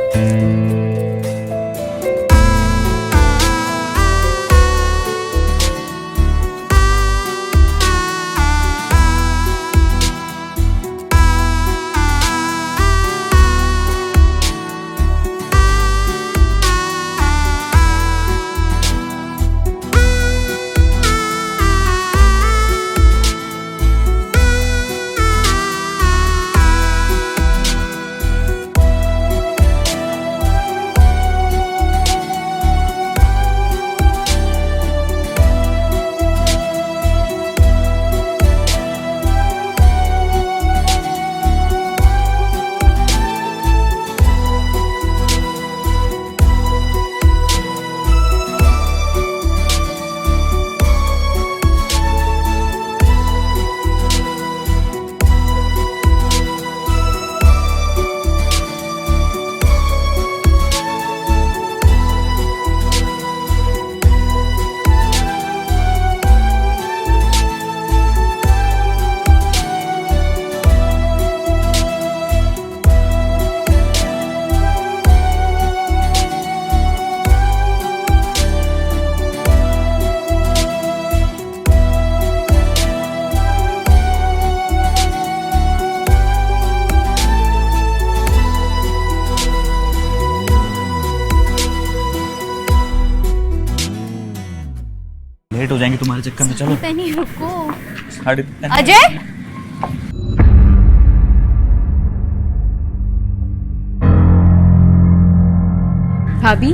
लेट हो जाएंगे तुम्हारे चक्कर में। चलो नहीं, रुको। अजय, अजय, भाभी,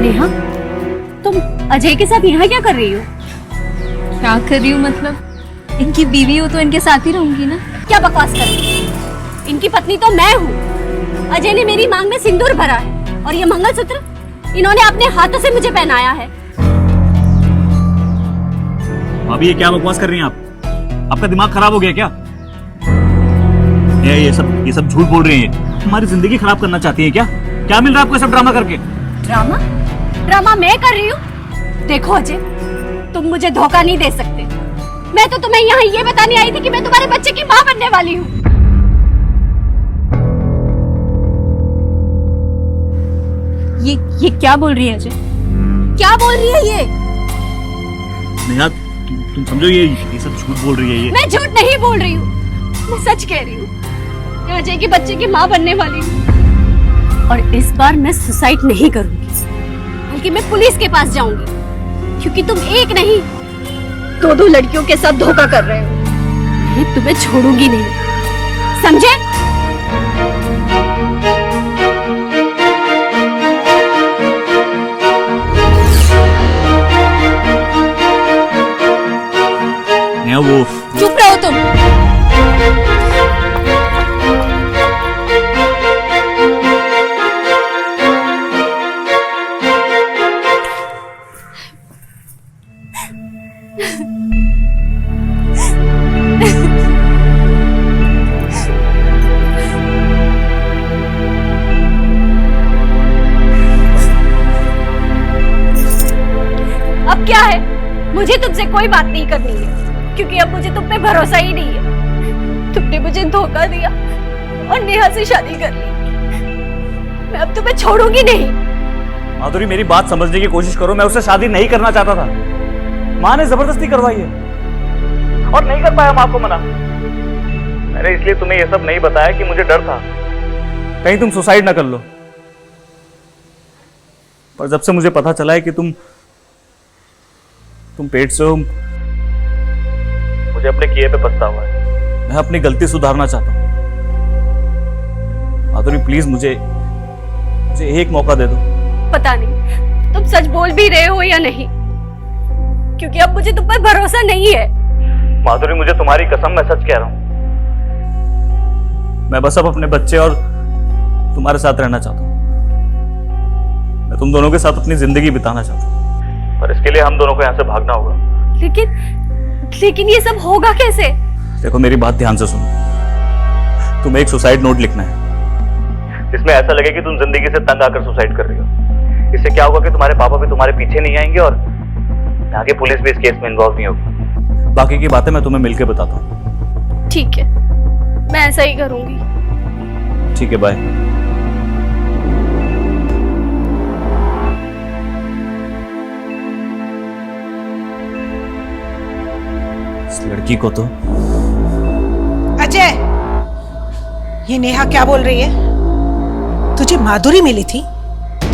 नेहा, तुम अजय के साथ यहाँ क्या कर रही हो? क्या कर रही हूँ मतलब? इनकी बीवी हो तो इनके साथ ही रहूंगी ना। क्या बकवास कर रही हो? इनकी पत्नी तो मैं हूँ। अजय ने मेरी मांग में सिंदूर भरा है और ये मंगलसूत्र इन्होंने अपने हाथों से मुझे पहनाया है। अभी ये क्या बकवास कर रही हैं आप? आपका दिमाग खराब हो गया क्या? ये सब झूठ बोल रही हैं। हमारी जिंदगी खराब करना चाहती हैं क्या? क्या मिल रहा है आपको सब ड्रामा करके? ड्रामा? ड्रामा मैं कर रही हूँ? देखो अजय, तुम मुझे धोखा नहीं दे सकते। मैं तो तुम्हें यहाँ ये बताने आई थी कि मैं तुम्हारे बच्चे की माँ बनने वाली हूँ। ये क्या बोल रही है अजय? क्या बोल रही है ये? नेहा, तुम समझो ये सब झूठ बोल रही है ये। मैं झूठ नहीं बोल रही हूँ, मैं सच कह रही हूँ। मैं अजय के बच्चे की माँ बनने वाली हूँ और इस बार मैं सुसाइड नहीं करूंगी, बल्कि मैं पुलिस के पास जाऊंगी, क्योंकि तुम एक नहीं दो लड़कियों के साथ धोखा कर रहे हो। मैं तुम्हें छोड़ूंगी नहीं, समझे? नेहा, वो चुप रहो तुम। अब क्या है, मुझे तुमसे कोई बात नहीं करनी है, क्योंकि अब मुझे तुम पे भरोसा ही नहीं है। तुमने मुझे धोखा दिया और नेहा से शादी कर ली। मैं अब तुम्हें छोड़ूंगी नहीं। माधुरी, मेरी बात समझने की कोशिश करो। मैं उससे शादी नहीं करना चाहता था। माँ ने जबरदस्ती करवाई है और नहीं कर पाया माँ को मना। मैंने इसलिए तुम्हें यह सब नहीं बताया कि मुझे डर था कहीं तुम सुसाइड ना कर लो। पर जब से मुझे पता चला है कि तुम पेट से हो, मुझे अपने किए पे पछतावा है। मैं अपनी गलती सुधारना चाहता हूं। माधुरी, प्लीज मुझे एक मौका दे दो। पता नहीं तुम सच बोल भी रहे हो या नहीं, क्योंकि अब मुझे तुम पर भरोसा नहीं है। माधुरी, मुझे तुम्हारी कसम, मैं सच कह रहा हूं। मैं बस अब अपने बच्चे और तुम्हारे साथ रहना चाहता हूं। मैं तुम दोनों के साथ अपनी जिंदगी बिताना चाहता हूं, पर इसके लिए हम दोनों को यहां से भागना होगा। लेकिन ये सब होगा कैसे? देखो, मेरी बात ध्यान से सुनो। तुम्हें एक सुसाइड नोट लिखना है जिसमें ऐसा लगे कि तुम जिंदगी से तंग आकर सुसाइड कर रही हो। इससे क्या होगा कि तुम्हारे पापा भी तुम्हारे पीछे नहीं आएंगे और आगे पुलिस भी इस केस में इन्वॉल्व नहीं होगी। बाकी की बातें मैं तुम्हें मिलकर बताता हूँ। ठीक है, मैं ऐसा ही करूंगी। ठीक है, बाय। इस लड़की को तो अजय, ये नेहा क्या बोल रही है? तुझे माधुरी मिली थी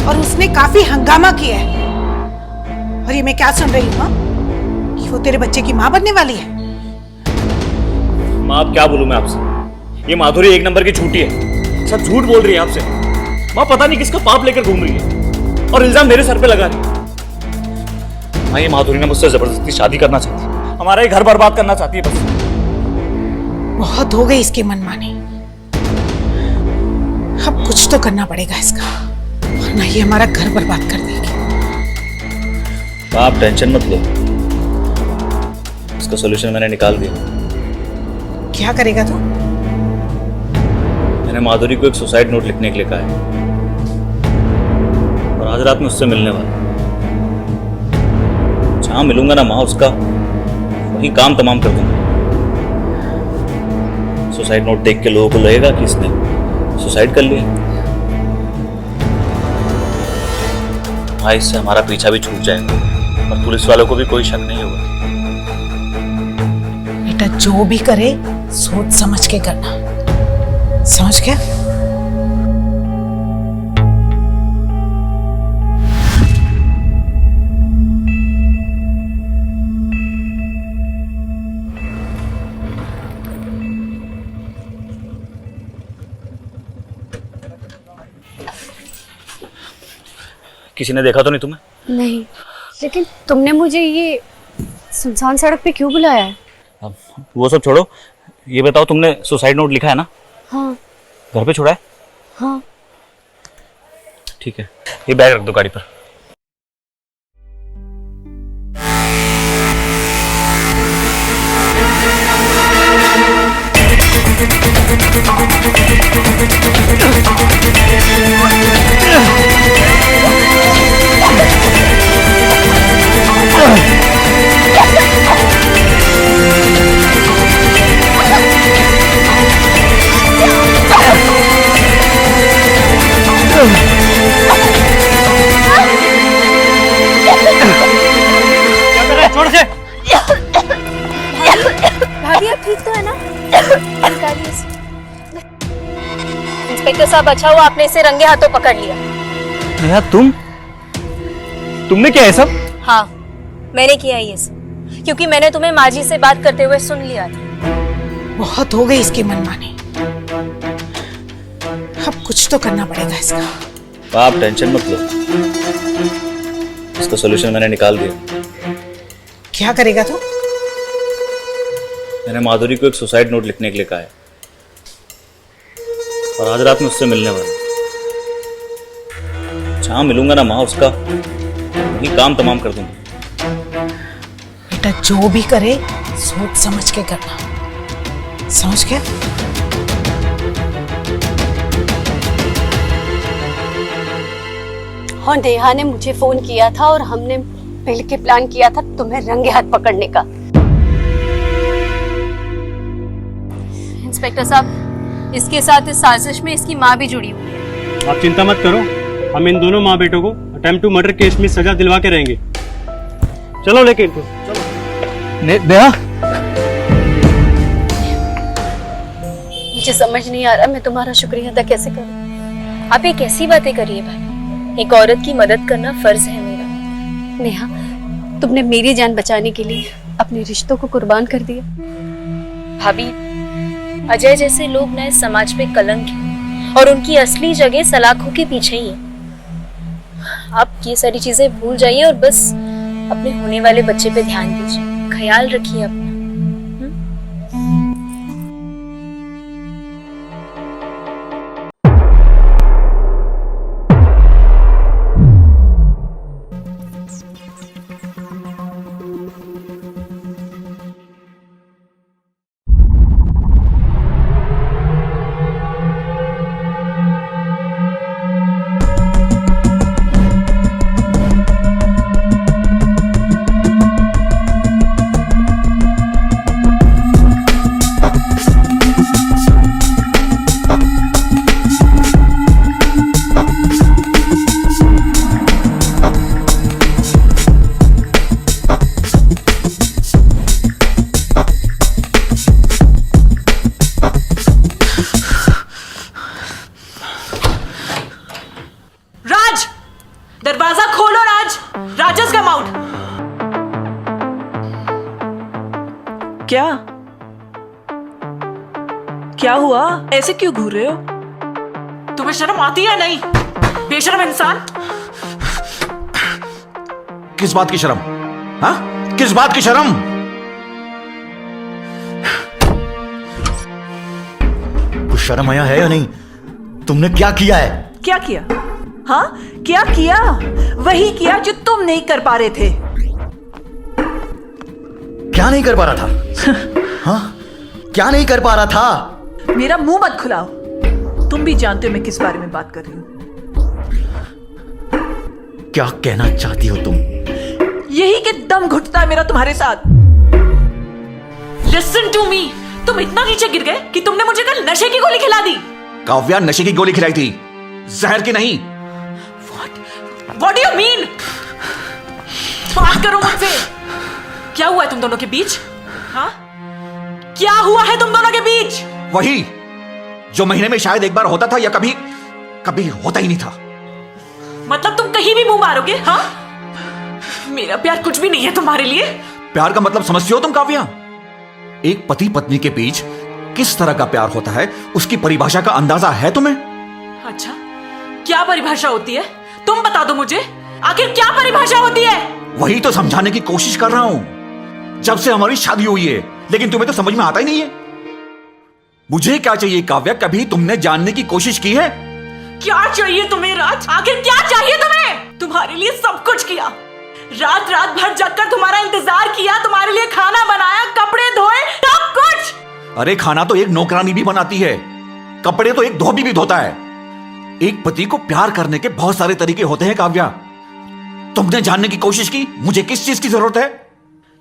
और उसने काफी हंगामा किया है, और ये मैं क्या सुन रही हूँ कि वो तेरे बच्चे की माँ बनने वाली है। माँ, अब क्या बोलूं मैं आपसे? ये माधुरी एक नंबर की झूठी है। सब झूठ बोल रही है आपसे। माँ, पता नहीं किसका पाप लेकर घूम रही है और इल्जाम मेरे सर पे लगा रही है। माँ, ये माधुरी ने मुझसे जबरदस्ती शादी करना चाहती है, हमारा ये घर बर्बाद करना चाहती है बस। बहुत हो गई इसकी मनमानी। अब कुछ तो करना पड़ेगा इसका, वरना ये हमारा घर बर्बाद कर देगी। आप टेंशन मत लो, इसका सॉल्यूशन मैंने निकाल दिया। क्या करेगा तू? मैंने माधुरी को एक सुसाइड नोट लिखने के लिए कहा है और आज रात में उससे मिलने वाला। जहां मिलूंगा ना माँ, उसका वही काम तमाम कर दूंगा। सुसाइड नोट देख के लोगों को लगेगा कि इसने सुसाइड कर लिया। हाँ, इससे हमारा पीछा भी छूट जाएगा और पुलिस वालों को भी कोई शक नहीं होगा। बेटा, जो भी करे सोच समझ के करना, समझ गया? किसी ने देखा तो नहीं तुम्हें? नहीं, लेकिन तुमने मुझे ये सुनसान सड़क पे क्यों बुलाया है? अब वो सब छोड़ो, ये बताओ तुमने सुसाइड नोट लिखा है ना? हाँ घर पे छोड़ा है? हाँ। ठीक है, ये बैग रख दो गाड़ी पर। क्या कर रहा है? छोड़ से। भाभी आप ठीक तो है ना? निकालिए इसे। इंस्पेक्टर साहब, अच्छा हुआ आपने इसे रंगे हाथों पकड़ लिया। नेहा तुमने क्या है सब? हाँ, मैंने किया ये सब, क्योंकि मैंने तुम्हें माँ जी से बात करते हुए सुन लिया था। बहुत हो गई इसकी मनमानी, अब कुछ तो करना पड़ेगा इसका। आप टेंशन मत लो, इसका सॉल्यूशन मैंने निकाल दिया। क्या करेगा तू? मैंने माधुरी को एक सुसाइड नोट लिखने के लिए कहा है और आज रात में उससे मिलने वाला। जहां मिलूंगा ना माँ, उसका वही काम तमाम कर दूंगा। बेटा जो भी करे सोच समझ के करना, समझ गया? और नेहा ने मुझे फोन किया था और हमने मिल के प्लान किया था तुम्हें रंगे हाथ पकड़ने का। इंस्पेक्टर साहब, इसके साथ इस साजिश में इसकी माँ भी जुड़ी हुई है। आप चिंता मत करो, हम इन दोनों माँ बेटों को अटेम्प्ट टू मर्डर केस में सजा दिलवा के रहेंगे। चलो लेके इनको। नेहा, मुझे समझ नहीं आ रहा मैं तुम्हारा शुक्रिया अदा कैसे करूं। आप ये कैसी बातें करिए भाई, एक औरत की मदद करना फर्ज है मेरा। नेहा, तुमने मेरी जान बचाने के लिए अपने रिश्तों को कुर्बान कर दिया। भाभी, अजय जैसे लोग नए समाज पे कलंक हैं और उनकी असली जगह सलाखों के पीछे ही है। आप ये सारी चीजें भूल जाइए और बस अपने होने वाले बच्चे पे ध्यान दीजिए, ख्याल रखिए अपना। दरवाजा खोलो राज, राजस कम आउट। क्या क्या हुआ? ऐसे क्यों घूर रहे हो? तुम्हें शर्म आती है नहीं? बेशर्म इंसान। किस बात की शर्म? हाँ, किस बात की शर्म? कुछ शर्म आया है या नहीं? तुमने क्या किया है? क्या किया? हाँ, क्या किया? वही किया जो तुम नहीं कर पा रहे थे। क्या नहीं कर पा रहा था? हाँ, क्या नहीं कर पा रहा था? मेरा मुंह मत खुलाओ, तुम भी जानते हो मैं किस बारे में बात कर रही हूं। क्या कहना चाहती हो तुम? यही कि दम घुटता है मेरा तुम्हारे साथ। लिसन टू मी, तुम इतना नीचे गिर गए कि तुमने मुझे कल नशे की गोली खिला दी। काव्या नशे की गोली खिलाई थी, जहर की नहीं। What do you mean? बात करो मुझसे। क्या हुआ है तुम दोनों के बीच? हाँ? क्या हुआ है तुम दोनों के बीच? वही जो महीने में शायद एक बार होता था या कभी कभी होता ही नहीं था। मतलब तुम कहीं भी मुंह मारोगे? हाँ? मेरा प्यार कुछ भी नहीं है तुम्हारे लिए। प्यार का मतलब समझती हो तुम काव्या? एक पति पत्नी के बीच किस तरह का प्यार होता है उसकी परिभाषा का अंदाजा है तुम्हें? अच्छा, क्या परिभाषा होती है? तुम बता दो मुझे। आखिर क्या परिभाषा होती है? वही तो समझाने की कोशिश कर रहा हूं जब से हमारी शादी हुई है, लेकिन तुम्हें तो समझ में आता ही नहीं है। मुझे क्या चाहिए काव्या, कभी तुमने जानने की कोशिश की है? क्या चाहिए तुम्हें राज? आखिर क्या चाहिए तुम्हें? तुम्हारे लिए सब कुछ किया, रात रात भर जगकर तुम्हारा इंतजार किया, तुम्हारे लिए खाना बनाया, कपड़े धोए, सब कुछ। अरे खाना तो एक नौकरानी भी बनाती है, कपड़े तो एक धोबी भी धोता है। एक पति को प्यार करने के बहुत सारे तरीके होते हैं काव्या। तुमने जानने की कोशिश की मुझे किस चीज की जरूरत है?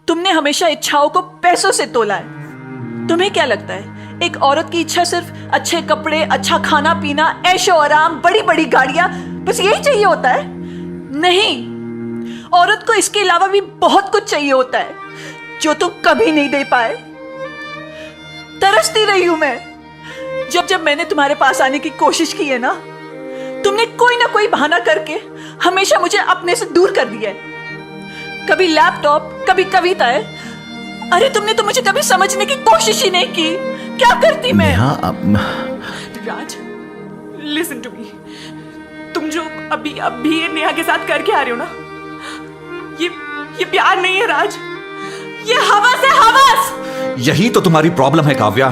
तुमने हमेशा इच्छाओं को पैसों से तोला है। तुम्हें क्या लगता है एक औरत की इच्छा सिर्फ अच्छे कपड़े, अच्छा खाना पीना, ऐशो आराम, बड़ी बड़ी गाड़ियां, बस यही चाहिए होता है? नहीं, औरत को इसके अलावा भी बहुत कुछ चाहिए होता है जो तुम कभी नहीं दे पाए। तरसती रही हूं मैं। जब जब मैंने तुम्हारे पास आने की कोशिश की है ना, तुमने कोई ना कोई बहाना करके हमेशा मुझे अपने से दूर कर दिया है। कभी लैपटॉप, कभी कविताएं। अरे तुमने तो मुझे कभी समझने की कोशिश ही नहीं की। क्या करती मैं? राज, लिसन टू मी। तुम जो अभी ये नेहा के साथ करके आ रहे हो ना, ये प्यार नहीं है राज, ये हवस है, हवस। यही तो तुम्हारी प्रॉब्लम है काव्या,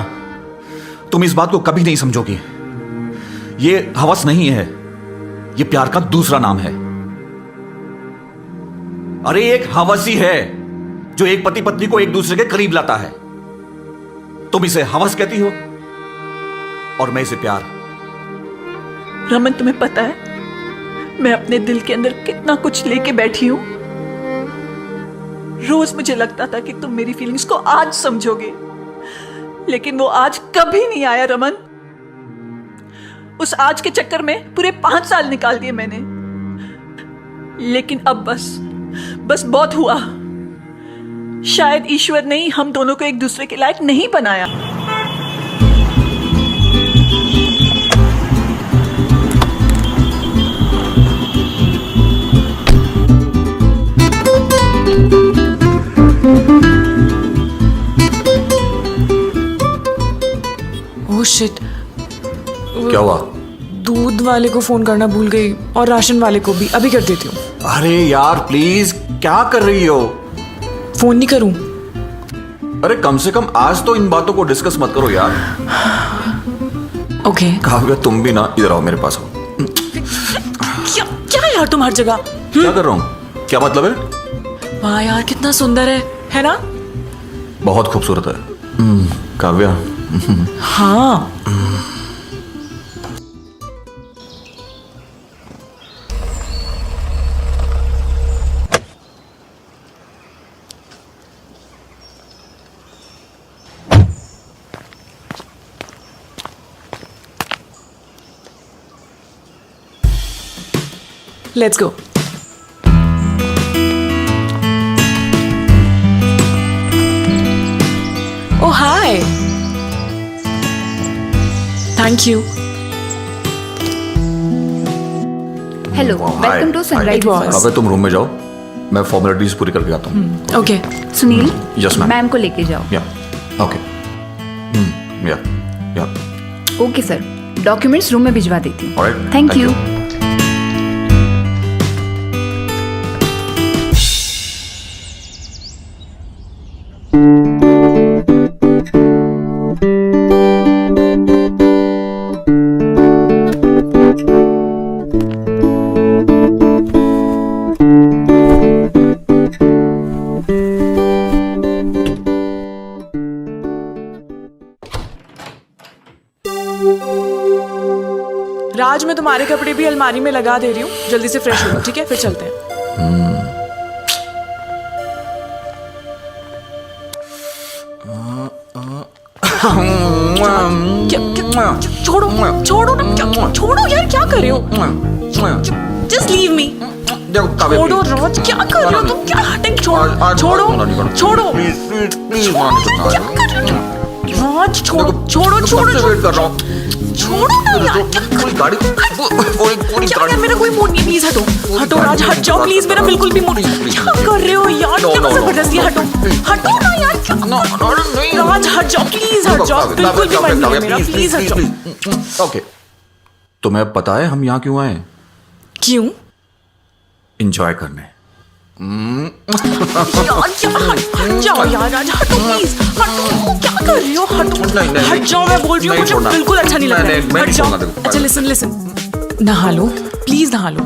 तुम इस बात को कभी नहीं समझोगी। ये हवस नहीं है, ये प्यार का दूसरा नाम है। अरे एक हवस ही है जो एक पति पत्नी को एक दूसरे के करीब लाता है। तुम इसे हवस कहती हो और मैं इसे प्यार। रमन, तुम्हें पता है मैं अपने दिल के अंदर कितना कुछ लेके बैठी हूं। रोज मुझे लगता था कि तुम मेरी फीलिंग्स को आज समझोगे, लेकिन वो आज कभी नहीं आया रमन। उस आज के चक्कर में पूरे 5 साल निकाल दिए मैंने, लेकिन अब बस बहुत हुआ। शायद ईश्वर ने ही हम दोनों को एक दूसरे के लायक नहीं बनाया। ओह शिट, क्या हुआ? दूध वाले को फोन करना भूल गई और राशन वाले को भी। अभी कर देती हूँ। अरे यार प्लीज, क्या कर रही हो? फोन नहीं करूं? अरे कम से कम आज तो इन बातों को डिस्कस मत करो यार। ओके। काव्या तुम भी ना इधर आओ, मेरे पास आओ। क्या यार तुम हर जगह? क्या कर रहा हूँ? क्या मतलब है? वाह यार कितना सुंदर है ना? बहुत खूबसूरत है काव्या। हाँ। Let's go. Oh, hi. Thank you. Hello, welcome to Sunrise. Kavya तुम रूम में जाओ, मैं फॉर्मेलिटीज पूरी करके आता हूँ। Okay. Sunil, yes ma'am. Ma'am को लेके जाओ। या ओके। या ओके सर, डॉक्यूमेंट्स रूम में भिजवा देती हूँ। Alright, thank you. राज, मैं तुम्हारे कपड़े भी अलमारी में लगा दे रही हूँ, जल्दी से फ्रेश हो लो, ठीक है? फिर चलते हैं। छोड़ो छोड़ो ना, छोड़ो यार, क्या कर रहे हो? Just leave me. छोड़ो राज, क्या कर रहे हो तुम? क्या हटिंग? छोड़ो छोड़ो छोड़ो। क्या कर रहे हो राज? छोड़ो छोड़ो छोड़ो छोड़ो ना यार, क्या यार, मेरा कोई मूड नहीं, प्लीज हटो हटो राज, हट जाओ प्लीज, मेरा बिल्कुल भी मूड। क्या कर रहे हो यार, क्या जबरदस्ती? हटो हटो ना यार, राज हट जाओ प्लीज, हट जाओ, बिल्कुल भी मन नहीं है मेरा, प्लीज हट जाओ। ओके, तुम्हें पता है हम यहाँ क्यों आए? क्यों? एंजॉय करने। यार क्या हट जाओ यार, आज हटो प्लीज, हटो, क्या कर रही हो, हटो, हट जाओ, मैं बोल रही हूँ, मुझे बिल्कुल अच्छा नहीं लग रहा है, हट जाओ। अच्छा लिसन लिसन, नहा लो प्लीज, नहा लो।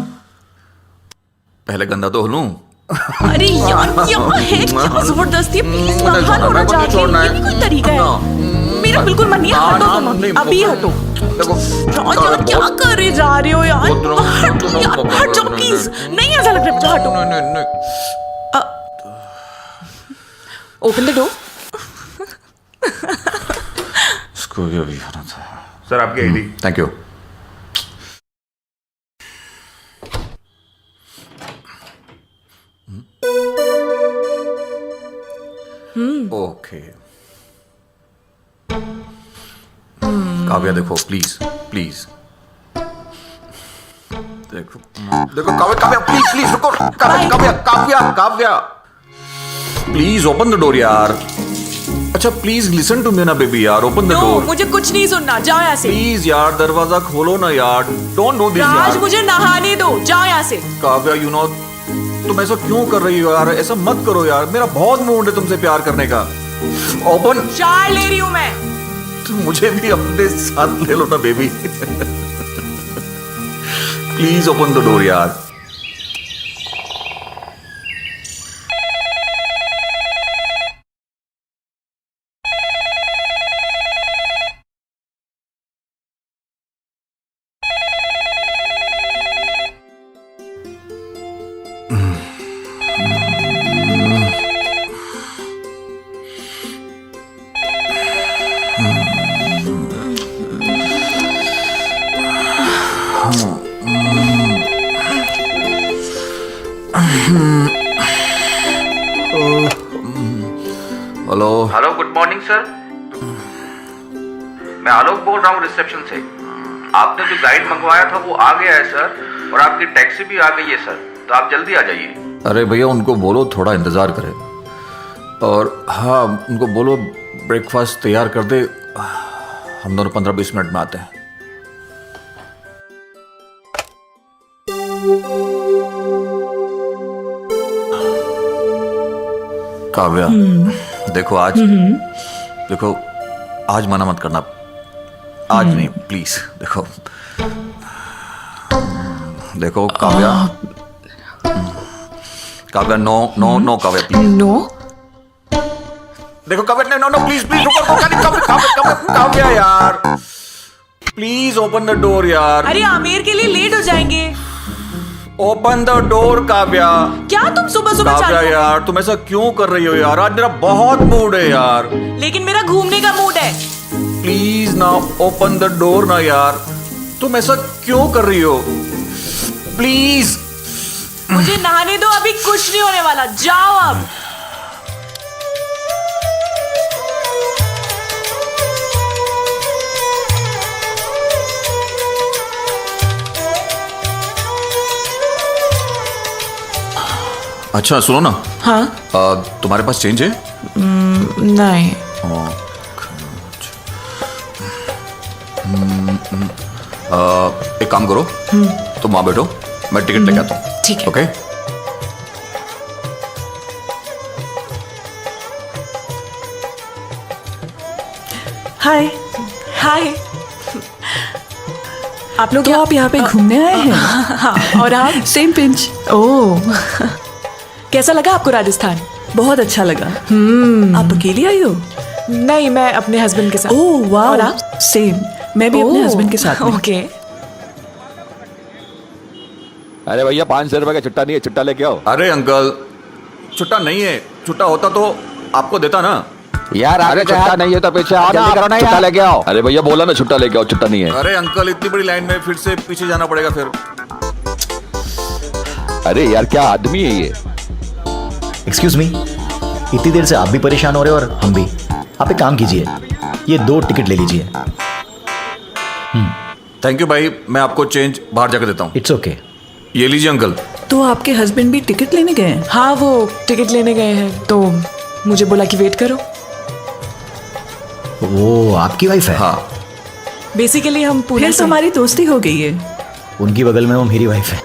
पहले गंदा तो लूं। अरे यार क्या है, क्या जबरदस्ती है, प्लीज नहा लो ना जाके, ये नहीं कोई तरीका है, मेरा बिल्कुल मन नहीं है, हटो तुम अभी, हटो। यार क्या कर रहे जा रहे हो यार, हटो यार, हट जाओ प्लीज, नहीं ऐसा लग रहा है मुझे, हटो। Open the door. इसको ये भी आना था। सर आपकी ID. Thank you. Okay Kavya देखो प्लीज प्लीज, देखो देखो काव्या काव्या प्लीज प्लीज रुको, Kavya Kavya Kavya Kavya please open the door यार। अच्छा प्लीज लिसन टू मी ना बेबी यार, ओपन द डोर। मुझे कुछ नहीं सुनना, जाओ यहाँ से प्लीज यार, दरवाजा खोलो ना यार, डोंट डू दिस राज, यार। मुझे नहाने दो, जाओ यहाँ से। काव्या यू नो, तुम ऐसा क्यों कर रही हो यार, ऐसा मत करो यार, मेरा बहुत मूड है तुमसे प्यार करने का। ओपन शार ले रही हूँ मैं। तो मुझे भी अपने साथ ले लो ना baby. Please open the door यार। Hello hello, good morning sir. मैं आलोक बोल रहा हूँ रिसेप्शन से। आपने जो गाइड मंगवाया था वो आ गया है सर, और आपकी टैक्सी भी आ गई है सर, तो आप जल्दी आ जाइए। अरे भैया उनको बोलो थोड़ा इंतजार करें, और हाँ उनको बोलो ब्रेकफास्ट तैयार कर दे, हम दोनों 15-20 मिनट में आते हैं। काव्या देखो आज, देखो आज मना मत करना, आज नहीं प्लीज। देखो देखो Kavya, Kavya no no no Kavya please no. देखो Kavya, no no please please रुको, काव्या यार प्लीज ओपन द डोर यार। अरे आमिर के लिए लेट हो जाएंगे। Open the door Kavya. क्या तुम सुबह सुबह काव्या चालू हो? यार तुम ऐसा क्यों कर रही हो यार, आज मेरा बहुत मूड है यार। लेकिन मेरा घूमने का मूड है। प्लीज ना ओपन द डोर ना यार, तुम ऐसा क्यों कर रही हो प्लीज। मुझे नहाने दो, अभी कुछ नहीं होने वाला, जाओ अब। अच्छा सुनो ना, हाँ तुम्हारे पास चेंज है? नहीं। एक काम करो, तुम वहां बैठो, मैं टिकट लेके आता हूँ। ठीक है। Okay hi. हाय। आप लोग तो आप यहाँ पे घूमने आए हैं? हाँ, और आप? Same pinch. ओह कैसा लगा आपको राजस्थान? बहुत अच्छा लगा। आप अकेली आई हो? नहीं, मैं अपने हस्बैंड के साथ। ओह वाह। और आप? सेम, मैं भी अपने हस्बैंड के साथ में। ओके। अरे भैया 500 रुपए का चिट्टा नहीं है, चिट्टा लेके आओ। अरे अंकल छुट्टा नहीं है, छुट्टा होता तो आपको देता ना यार। अरे चिट्टा नहीं है तो पीछे आओ ना, करो ना, चिट्टा लेके आओ। अरे भैया बोला ना चिट्टा लेके आओ, चिट्टा नहीं है। अरे अंकल इतनी बड़ी लाइन में फिर से पीछे जाना पड़ेगा फिर। अरे यार क्या आदमी है ये। एक्सक्यूज मी, इतनी देर से आप भी परेशान हो रहे हो और हम भी। आप एक काम कीजिए, ये 2 टिकट ले लीजिए। थैंक यू भाई, मैं आपको चेंज बाहर जाकर देता हूँ। It's okay. ये लीजिए अंकल। तो आपके हस्बैंड भी टिकट लेने गए हैं? हाँ, वो टिकट लेने गए हैं, तो मुझे बोला कि वेट करो। वो आपकी वाइफ है? हाँ। बेसिकली हम पूरे फिर हमारी दोस्ती हो गई है। उनकी बगल में वो मेरी वाइफ है।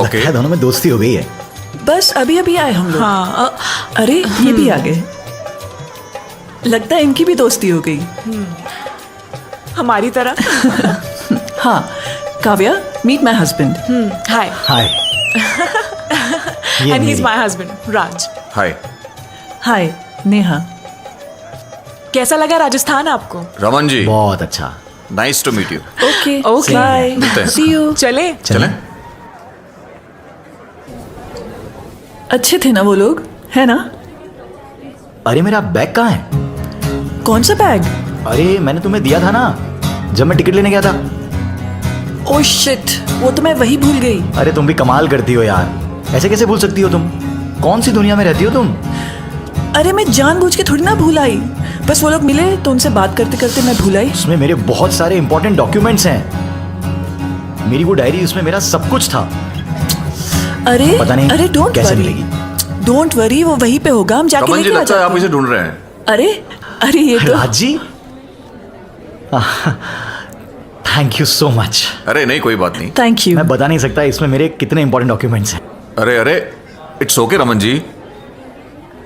ओके लगता है दोनों में दोस्ती हो गई है। बस अभी अभी आए हम लोग। हाँ अरे ये भी आ गए। लगता है इनकी भी दोस्ती हो गई। हमारी तरह। हाँ Kavya, meet my husband. Hi hi. And he is my husband Raj. Hi hi Neha. कैसा लगा राजस्थान आपको? रमन जी, बहुत अच्छा। Nice to meet you. Okay okay bye, see you. चले चलें? अच्छे थे ना वो लोग, है ना? अरे मेरा बैग कहाँ है? कौन सा बैग? अरे मैंने तुम्हें दिया था ना जब मैं टिकट लेने गया था। ओह शिट, वो तो मैं वही भूल गई। अरे तुम भी कमाल करती हो यार, ऐसे कैसे भूल सकती हो तुम? कौन सी दुनिया में रहती हो तुम? अरे मैं जानबूझ के थोड़ी ना भूल आई, बस वो लोग मिले तो उनसे बात करते करते मैं भूल आई। उसमें मेरे बहुत सारे इंपॉर्टेंट डॉक्यूमेंट्स हैं, मेरी वो डायरी, उसमें मेरा सब कुछ था। अरे पता नहीं अरे डोंट कैसे वरी, मिलेगी। डोंट वरी, वो वहीं पे होगा, हम जाके रमन जी, लेके आ लगता है जाते आप इसे हैं। ढूंढ रहे हैं। अरे अरे ये तो Raj ji, thank you so much. अरे नहीं, कोई बात नहीं। Thank you. मैं बता नहीं सकता इसमें मेरे कितने इंपॉर्टेंट डॉक्यूमेंट्स हैं। अरे अरे, इट्स ओके रमन जी।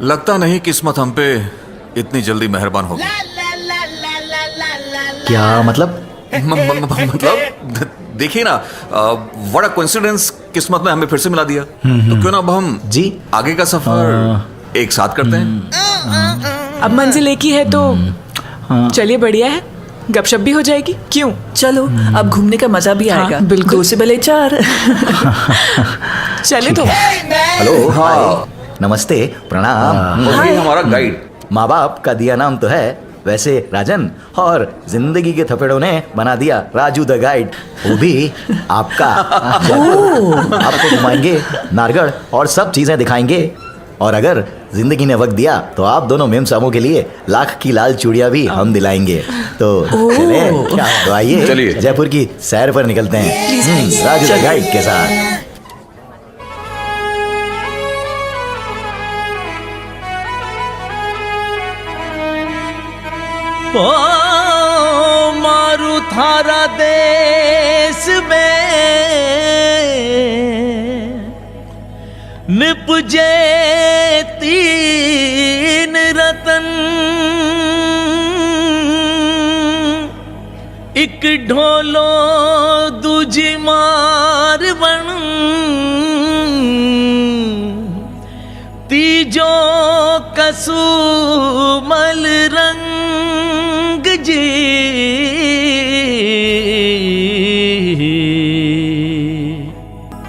लगता नहीं किस्मत हम पे इतनी जल्दी मेहरबान होगी। क्या मतलब? मतलब देखिए ना, व्हाट अ कोइंसिडेंस, किस्मत ने हमें फिर से मिला दिया। तो क्यों ना अब हम जी आगे का सफर एक साथ करते हैं। अब मंजिल एक ही है तो चलिए, बढ़िया है, गपशप भी हो जाएगी। क्यों? चलो अब घूमने का मजा भी आएगा। बिल्कुल। 2 से भले 4। चले तो। हेलो, हाय, नमस्ते, प्रणाम। और ये हमारा गाइड। माँ बाप का दिया नाम तो है वैसे राजन, और जिंदगी के थपेड़ों ने बना दिया राजू द गाइड, वो भी आपका। आपको घुमाएंगे नारगढ़ और सब चीजें दिखाएंगे, और अगर जिंदगी ने वक्त दिया तो आप दोनों मेम सामों के लिए लाख की लाल चूड़ियां भी हम दिलाएंगे। तो चले, तो आइए चलिए। जयपुर की सैर पर निकलते हैं राजू द गाइड के साथ। ओ मारू थारा देश में निपजे 3 रतन, एक ढोलो दूजी मार बन, तीजो कसुमल रंग जी,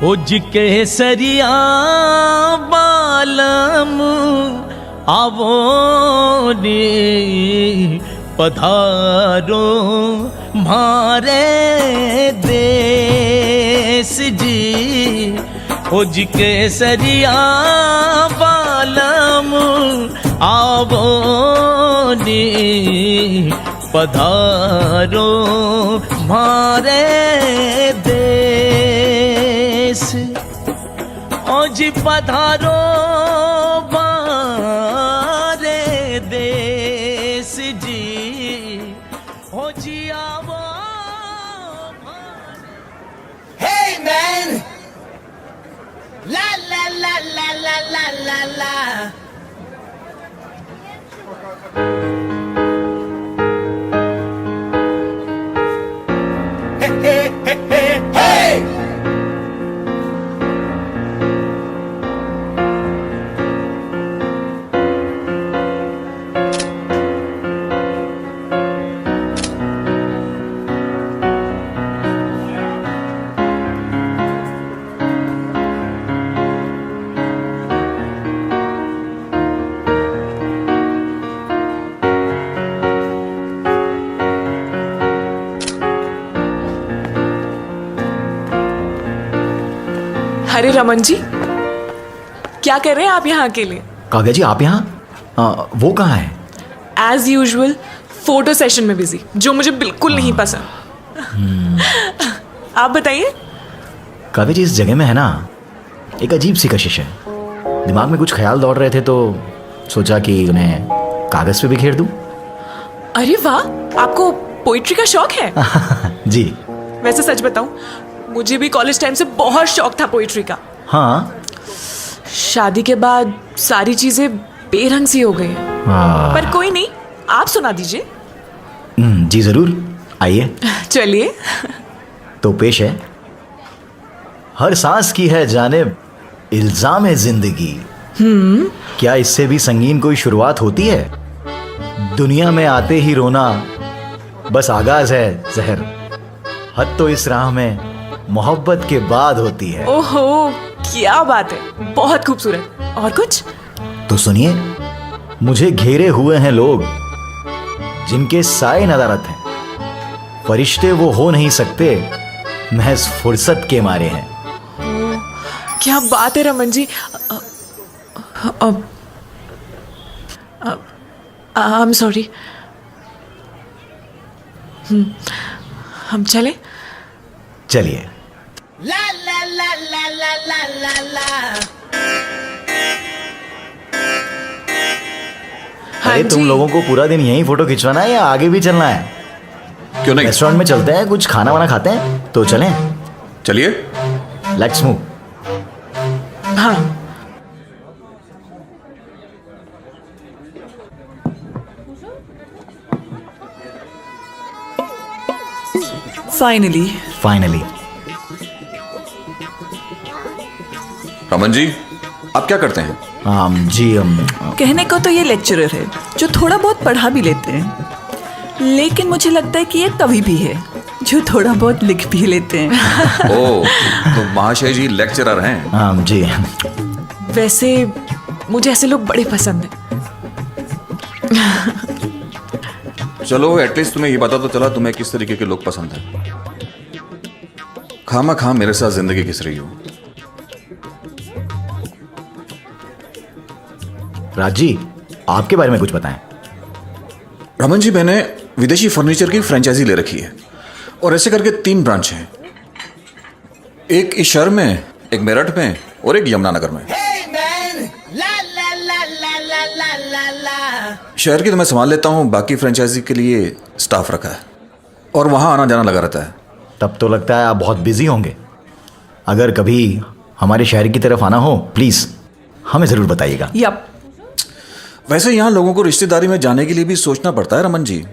उज केसरिया बालम आवो नी पधारो मारे देश जी, उज केसरिया बालम आवो नी पधारो मारे देश, ओज पधारो मारे देश जी, ओज आवो। Hey man! La la la la la la la la. Hey hey hey hey hey! अरे रमन जी, क्या कर रहे हैं आप यहाँ अकेले? काव्या जी, आप यहाँ? वो कहाँ है? एज यूजुअल फोटो सेशन में बिजी, जो मुझे बिल्कुल नहीं पसंद। आप बताइए। काव्या जी, इस जगह में है ना एक अजीब सी कशिश है। दिमाग में कुछ ख्याल दौड़ रहे थे तो सोचा कि उन्हें कागज पे बिखेर दूं। अरे वाह, आपको पोइट्री का शौक है? जी। वैसे सच बताऊं, मुझे भी कॉलेज टाइम से बहुत शौक था पोइट्री का। हाँ शादी के बाद सारी चीजें बेरंग सी हो गई हैं। हाँ। पर कोई नहीं, आप सुना दीजिए। जी जरूर, आइए। चलिए। तो पेश है, हर सांस की है जानिब इल्जाम है जिंदगी। क्या इससे भी संगीन कोई शुरुआत होती है? दुनिया में आते ही रोना बस आगाज है जहर। हद तो इस राह में मोहब्बत के बाद होती है। ओहो, क्या बात है, बहुत खूबसूरत। और कुछ? तो सुनिए, मुझे घेरे हुए हैं लोग जिनके साए नदारत हैं। फरिश्ते वो हो नहीं सकते, महज फुर्सत के मारे हैं। क्या बात है Raman ji. I am sorry. हम चले? चलिए। हाँ अरे तुम जी। लोगों को पूरा दिन यहीं फोटो खिंचवाना है या आगे भी चलना है? क्यों नहीं? रेस्टोरेंट में चलते हैं, कुछ खाना वाना खाते हैं, तो चलें। चलिए। Let's move. हाँ। फाइनली। फाइनली। रमन जी, आप क्या करते हैं? जी कहने को तो ये लेक्चरर है जो थोड़ा बहुत पढ़ा भी लेते हैं, लेकिन मुझे लगता है कि ये कवि भी है जो थोड़ा बहुत लिख भी लेते हैं। ओह, तो महाशय जी लेक्चरर हैं? जी। वैसे मुझे ऐसे लोग बड़े पसंद हैं। चलो, एटलीस्ट तुम्हें ये पता तो चला तुम्हें किस तरीके के लोग पसंद हैं। खामा खाम मेरे साथ जिंदगी घिस रही हो। राज जी, आपके बारे में कुछ बताएं। रमन जी, मैंने विदेशी फर्नीचर की फ्रेंचाइजी ले रखी है और ऐसे करके 3 ब्रांच हैं। एक इस शहर में, एक मेरठ में और एक यमुनानगर में। शहर की तो मैं संभाल लेता हूँ, बाकी फ्रेंचाइजी के लिए स्टाफ रखा है और वहाँ आना जाना लगा रहता है। तब तो लगता है आप बहुत बिजी होंगे। अगर कभी हमारे शहर की तरफ आना हो, प्लीज हमें जरूर बताइएगा। यप। वैसे यहाँ लोगों को रिश्तेदारी में जाने के लिए भी सोचना पड़ता है रमन जी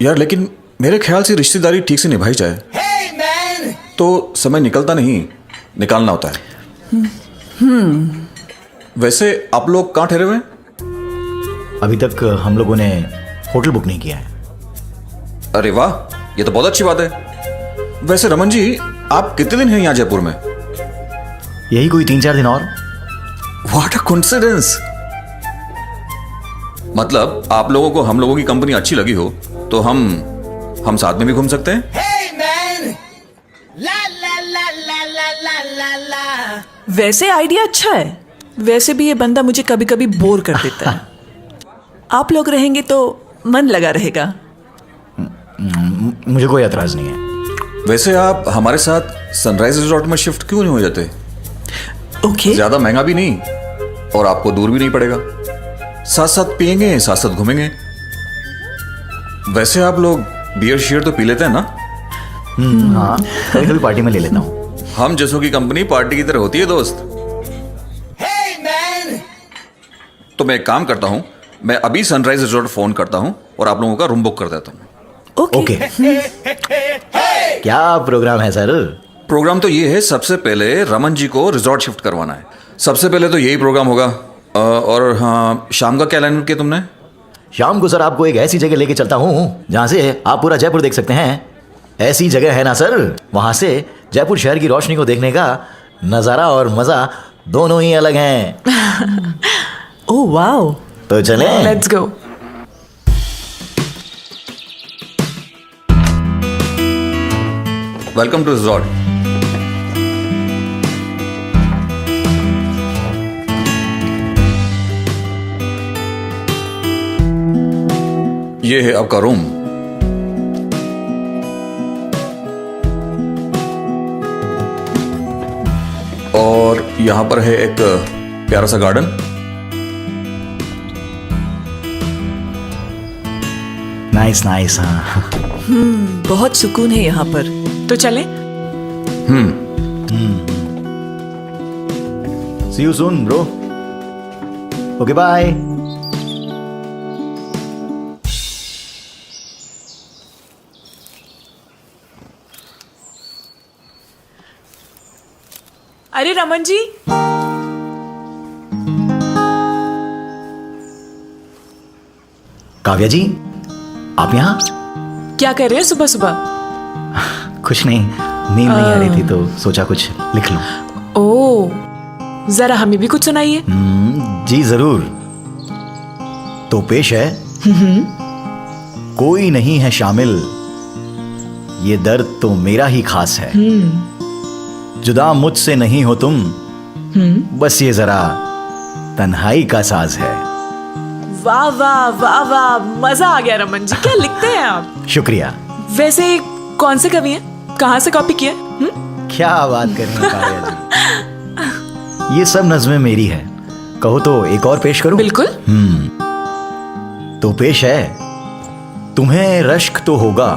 यार, लेकिन मेरे ख्याल से रिश्तेदारी ठीक से निभाई जाए तो समय निकलता नहीं, निकालना होता है। वैसे आप लोग कहाँ ठहरे हुए हैं? अभी तक हम लोगों ने होटल बुक नहीं किया है। अरे वाह, ये तो बहुत अच्छी बात है। वैसे रमन जी, आप कितने दिन हैं यहाँ जयपुर में? यही कोई 3-4 दिन और। What a coincidence. मतलब आप लोगों को हम लोगों की कंपनी अच्छी लगी हो तो हम साथ में भी घूम सकते हैं। वैसे आइडिया अच्छा है। वैसे भी ये बंदा मुझे कभी कभी बोर कर देता है। आप लोग रहेंगे तो मन लगा रहेगा। मुझे कोई एतराज नहीं है। वैसे आप हमारे साथ सनराइज रिजॉर्ट में शिफ्ट क्यों नहीं हो जाते? ओके। ज्यादा महंगा भी नहीं और आपको दूर भी नहीं पड़ेगा। साथ साथ पिएंगे, साथ साथ घूमेंगे। वैसे आप लोग बियर शियर तो पी लेते हैं ना? हाँ, कभी कभी पार्टी में ले लेता हूँ। हम जैसों की कंपनी पार्टी की तरह होती है दोस्त। तो मैं एक काम करता हूँ, मैं अभी सनराइज रिजॉर्ट फोन करता हूँ और आप लोगों का रूम बुक कर देता हूँ। ओके। क्या प्रोग्राम है सर? प्रोग्राम तो ये है, सबसे पहले रमन जी को रिजॉर्ट शिफ्ट करवाना है। सबसे पहले तो यही प्रोग्राम होगा। और हाँ, शाम का क्या प्लान किया तुमने? शाम को सर आपको एक ऐसी जगह लेके चलता हूँ जहाँ से आप पूरा जयपुर देख सकते हैं। ऐसी जगह है ना सर, वहाँ से जयपुर शहर की रोशनी को देखने का नज़ारा और मज़ा दोनों ही अलग हैं। Oh wow. तो चलें? Let's go. Welcome to resort. ये है आपका रूम। और यहां पर है एक प्यारा सा गार्डन। Nice nice. हाँ, बहुत सुकून है यहाँ पर। तो चले? See you soon bro. Okay bye. अरे रमन जी, काव्या जी, आप यहाँ? क्या कर रहे हैं सुबह सुबह? कुछ नहीं, नींद नहीं आ रही थी तो सोचा कुछ लिख लूं। ओह, जरा हमें भी कुछ सुनाइए। जी जरूर। तो पेश है, कोई नहीं है शामिल, ये दर्द तो मेरा ही खास है। जुदा मुझसे नहीं हो तुम, बस ये जरा तन्हाई का साज है। वाह वाह वाह वाह, मजा आ गया रमन जी, क्या लिखते हैं आप? शुक्रिया। वैसे कौन से कवि हैं? कहाँ से कॉपी किया? क्या बात कर रही हैं काव्या जी, ये सब नज़में मेरी है। कहो तो एक और पेश करूं? बिल्कुल। तो पेश है, तुम्हें रश्क तो होगा,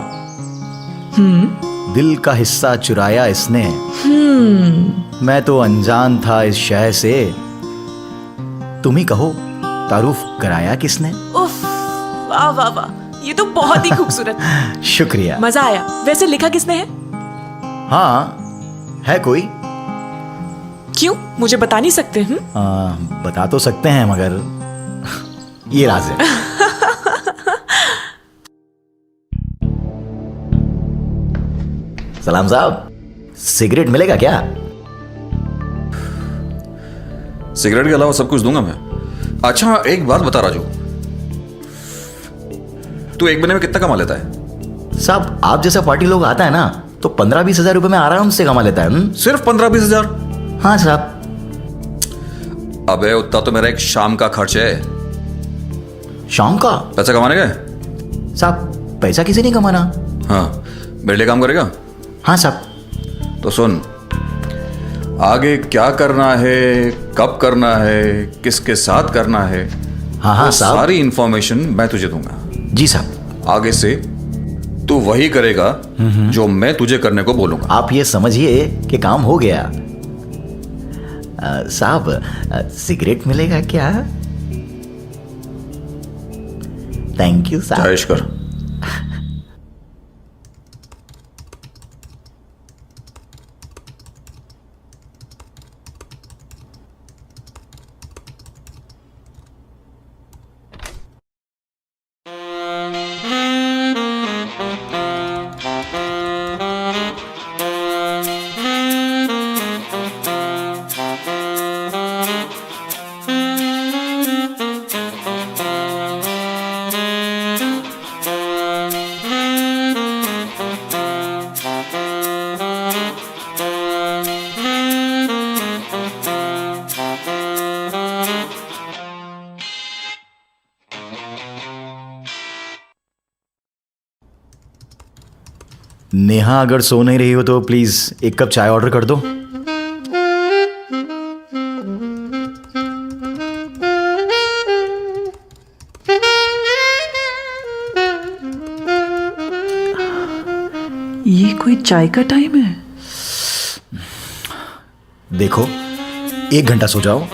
दिल का हिस्सा चुराया इसने, मैं तो अनजान था इस शय से, तुम ही कहो तारुफ कराया किसने? उफ, वाह वाह वाह, ये तो बहुत ही खूबसूरत। शुक्रिया। मजा आया। वैसे लिखा किसने है? हाँ, है कोई। क्यों, मुझे बता नहीं सकते? बता तो सकते हैं मगर ये राज है। सलाम साहब, सिगरेट मिलेगा क्या? सिगरेट के अलावा सब कुछ दूंगा मैं। अच्छा एक बात बता राजू, तू एक महीने में कितना कमा लेता है? साहब आप जैसा पार्टी लोग आता है ना तो 15-20 हजार रुपए में आराम से कमा लेता है। सिर्फ 15-20 हजार? हाँ साहब। अबे उतना तो मेरा एक शाम का खर्च है। शाम का? पैसा कमाने का? साहब पैसा किसी नहीं कमाना। हाँ, मेरे लिए काम करेगा? हाँ साहब। तो सुन, आगे क्या करना है, कब करना है, किसके साथ करना है, हाँ साहब, सारी इंफॉर्मेशन मैं तुझे दूंगा। जी साहब। आगे से तू वही करेगा जो मैं तुझे करने को बोलूंगा। आप ये समझिए कि काम हो गया। साहब सिगरेट मिलेगा क्या? थैंक यू साहब। जायश कर। नेहा अगर सो नहीं रही हो तो प्लीज एक कप चाय ऑर्डर कर दो। ये कोई चाय का टाइम है? देखो 1 घंटा सो जाओ,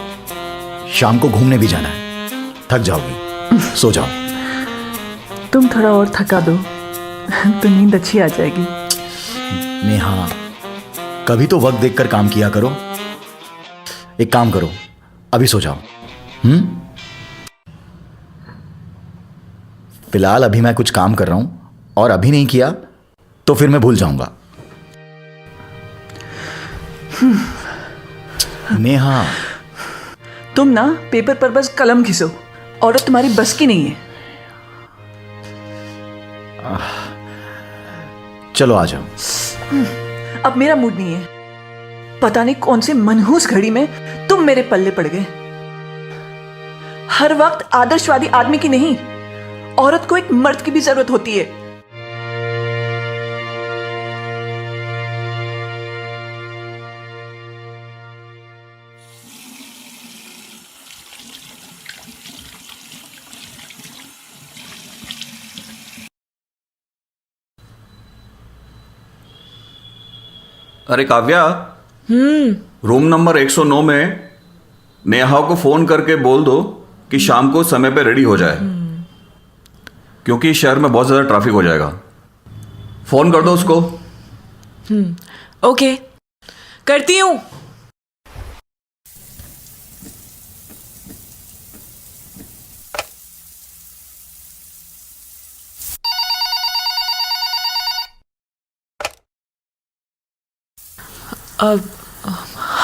शाम को घूमने भी जाना है, थक जाओगी, सो जाओ। तुम थोड़ा और थका दो तो नींद अच्छी आ जाएगी। नेहा कभी तो वक्त देखकर काम किया करो। एक काम करो, अभी सो जाओ। फिलहाल अभी मैं कुछ काम कर रहा हूं और अभी नहीं किया तो फिर मैं भूल जाऊंगा। नेहा तुम ना पेपर पर बस कलम घिसो, औरत तुम्हारी बस की नहीं है। चलो आ जाओ। अब मेरा मूड नहीं है। पता नहीं कौन से मनहूस घड़ी में तुम मेरे पल्ले पड़ गए। हर वक्त आदर्शवादी आदमी की नहीं, औरत को एक मर्द की भी जरूरत होती है। अरे काव्या, रूम नंबर 109 में नेहा को फोन करके बोल दो कि शाम को समय पे रेडी हो जाए, क्योंकि शहर में बहुत ज्यादा ट्रैफिक हो जाएगा। फोन कर दो उसको। ओके, करती हूँ।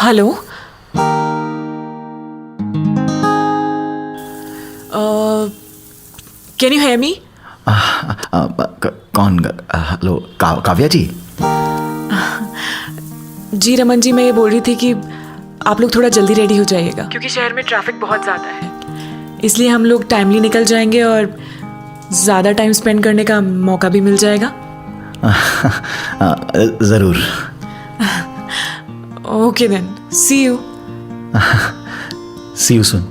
Hello, can you hear me? कौन? हेलो, काव्या जी? जी रमन जी, मैं ये बोल रही थी कि आप लोग थोड़ा जल्दी रेडी हो जाइएगा, क्योंकि शहर में ट्रैफिक बहुत ज़्यादा है। इसलिए हम लोग टाइमली निकल जाएंगे और ज़्यादा टाइम स्पेंड करने का मौका भी मिल जाएगा। ज़रूर। Okay then, see you. See you soon.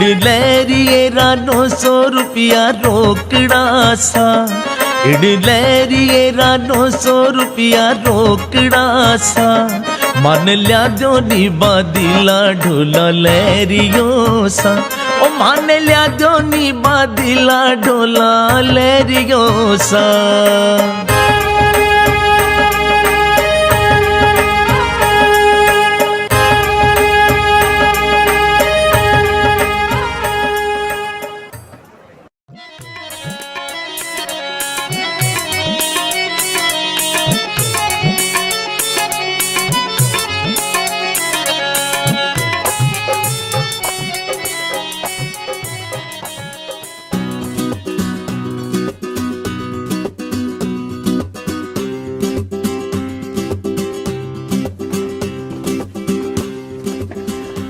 इडलेरिएरा 900 रुपया रोकड़ा सा, इडलेरिएरा 900 रुपया रोकड़ा सा, मन लिया दो निबा दिला ढोला लहरियो सा, ओ मान लिया दो निबा दिला ढोला लहरियो सा।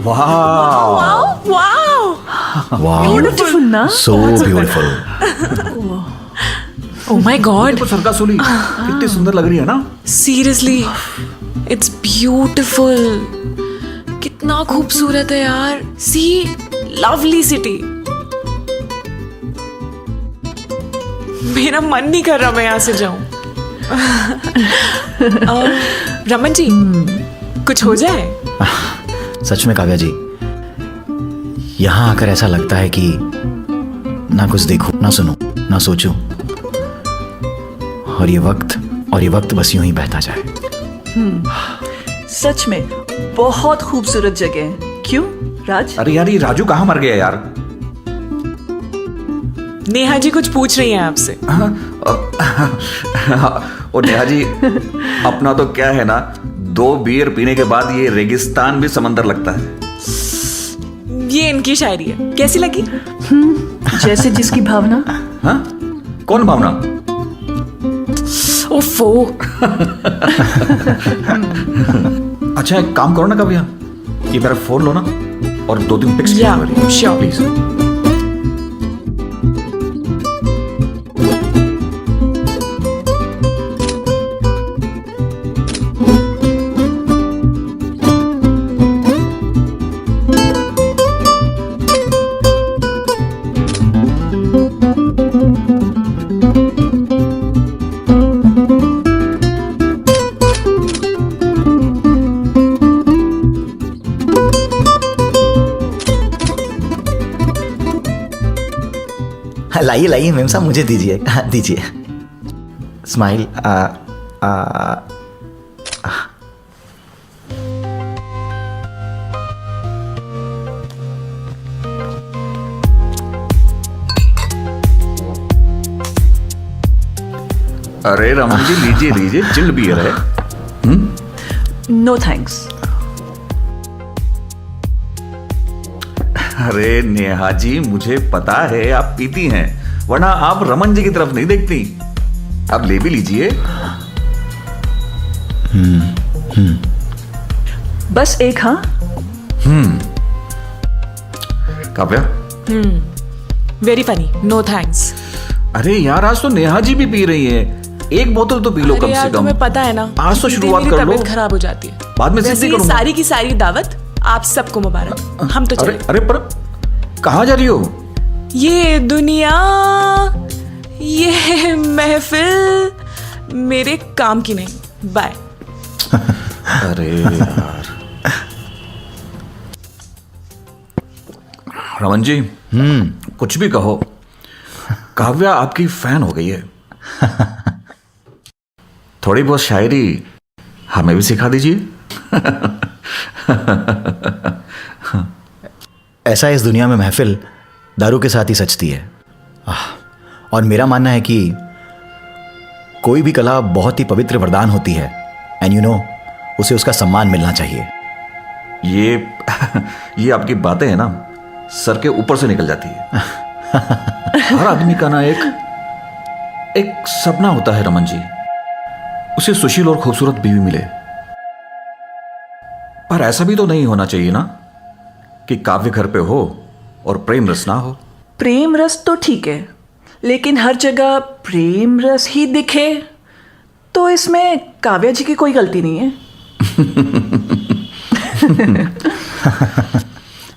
Wow! Wow! Wow! Beautiful, na? So beautiful. Oh my God! सरका सूली कितनी सुंदर लग रही है ना? Seriously, it's beautiful. कितना खूबसूरत है यार. See, lovely city. मेरा मन नहीं कर रहा मैं यहाँ से जाऊं. रमन जी, कुछ हो जाए? सच में काव्या जी, यहाँ आकर ऐसा लगता है कि ना कुछ देखूं, ना सुनूं, ना सोचूं, और ये वक्त बस यूं ही बहता जाए। सच में बहुत खूबसूरत जगह है। क्यों राज? अरे यार, ये राजू कहाँ मर गया यार? नेहा जी कुछ पूछ रही हैं आपसे। और नेहा जी, अपना तो क्या है ना, 2 बियर पीने के बाद ये रेगिस्तान भी समंदर लगता है। ये इनकी शायरी है, कैसी लगी? जैसे जिसकी भावना। हाँ? कौन भावना? ओफो। अच्छा एक काम करो ना काव्या, ये मेरा फोन लो ना और 2-3 पिक्स श्योर प्लीज। लाइए लाइए मैम साहब, मुझे दीजिए, दीजिए। स्माइल। अरे रमन जी लीजिए लीजिए, चिल्ड बियर है। No thanks. अरे नेहा जी मुझे पता है आप पीती हैं, वरना आप रमन जी की तरफ नहीं देखती। अब ले भी लीजिए। बस एक। हाँ Kavya. Very funny, no thanks. अरे यार आज तो नेहा जी भी पी रही है, एक बोतल तो पी लो कम से कम। तुम्हें पता है ना, आज तो शुरुआत कर लो, तबीयत खराब हो जाती है। बाद में वैसे सिद्धि ये करूंगा। सारी की सारी दावत आप सबको मुबारक। हम तो चले। अरे पर कहाँ जा रही हो? ये दुनिया, ये महफिल मेरे काम की नहीं। बाय। अरे यार रमन जी, कुछ भी कहो, काव्या आपकी फैन हो गई है। थोड़ी बहुत शायरी हमें भी सिखा दीजिए। ऐसा इस दुनिया में महफिल दारू के साथ ही सजती है। और मेरा मानना है कि कोई भी कला बहुत ही पवित्र वरदान होती है, एंड यू नो उसे उसका सम्मान मिलना चाहिए। ये आपकी बातें हैं ना, सर के ऊपर से निकल जाती है। हर आदमी का ना एक सपना होता है रमन जी, उसे सुशील और खूबसूरत बीवी मिले। पर ऐसा भी तो नहीं होना चाहिए ना कि काव्य घर पे हो और प्रेम रस ना हो। प्रेम रस तो ठीक है, लेकिन हर जगह प्रेम रस ही दिखे तो इसमें काव्या जी की कोई गलती नहीं है।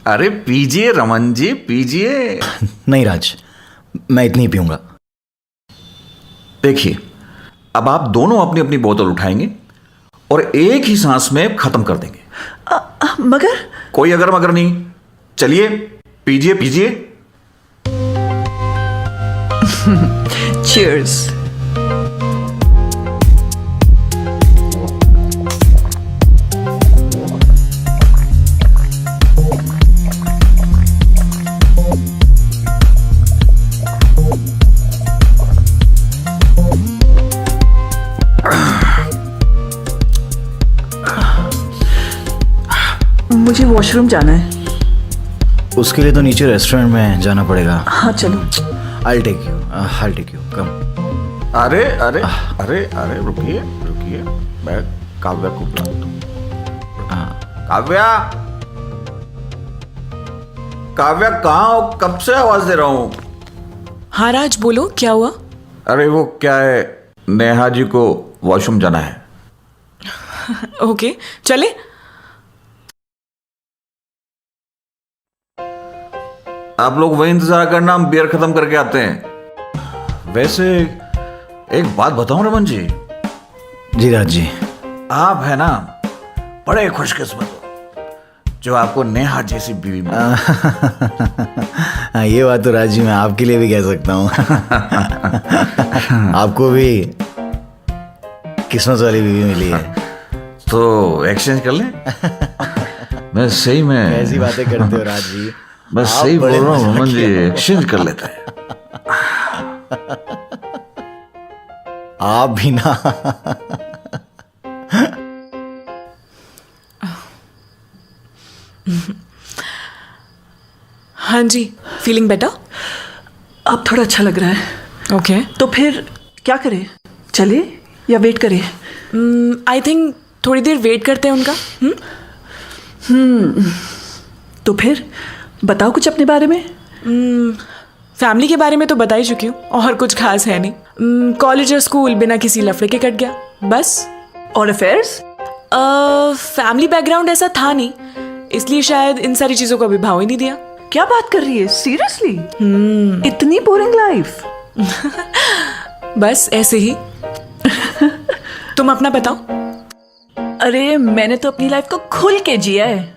अरे पीजिए रमन जी पीजिए। नहीं राज, मैं इतनी पीऊंगा। देखिए अब आप दोनों अपनी अपनी बोतल उठाएंगे और एक ही सांस में खत्म कर देंगे। मगर कोई अगर मगर नहीं, चलिए पीजिए पीजिए। चीयर्स। मुझे वॉशरूम जाना है। उसके लिए तो नीचे रेस्टोरेंट में जाना पड़ेगा। हाँ चलो। I'll take you, come। अरे अरे अरे अरे रुकिए रुकिए, मैं काव्या को बुला दूं। काव्या, काव्या कहाँ हो? कब से आवाज दे रहा हूं। हाँ राज बोलो, क्या हुआ? अरे वो क्या है, नेहा जी को वॉशरूम जाना है। ओके चले। आप लोग वही इंतजार करना, हम बियर खत्म करके आते हैं। वैसे एक बात बताऊं रमन जी। जी राज जी। आप है ना बड़े खुशकिस्मत हो जो आपको नेहा जैसी बीवी मिली। ये बात तो राज जी मैं आपके लिए भी कह सकता हूँ। आपको भी किस्मत वाली बीवी मिली है। तो एक्सचेंज कर लें। मैं सही में ऐसी बातें करते हो राज जी। मैं सही बोल रहा हूँ रमन जी, एक्सचेंज कर लेते हैं। आप भी ना। हाँ जी, फीलिंग बेटर? अब थोड़ा अच्छा लग रहा है। ओके। तो फिर क्या करें, चले या वेट करें? आई थिंक थोड़ी देर वेट करते हैं उनका। तो फिर बताओ कुछ अपने बारे में। फैमिली के बारे में तो बता ही चुकी हूँ, और कुछ खास है नहीं। कॉलेज और स्कूल बिना किसी लफड़े के कट गया, बस। और अफेयर्स? फैमिली बैकग्राउंड ऐसा था नहीं, इसलिए शायद इन सारी चीजों को अभी भाव ही नहीं दिया। क्या बात कर रही है, सीरियसली? इतनी बोरिंग लाइफ? बस ऐसे ही। तुम अपना बताओ। अरे मैंने तो अपनी लाइफ को खुल के जिया है।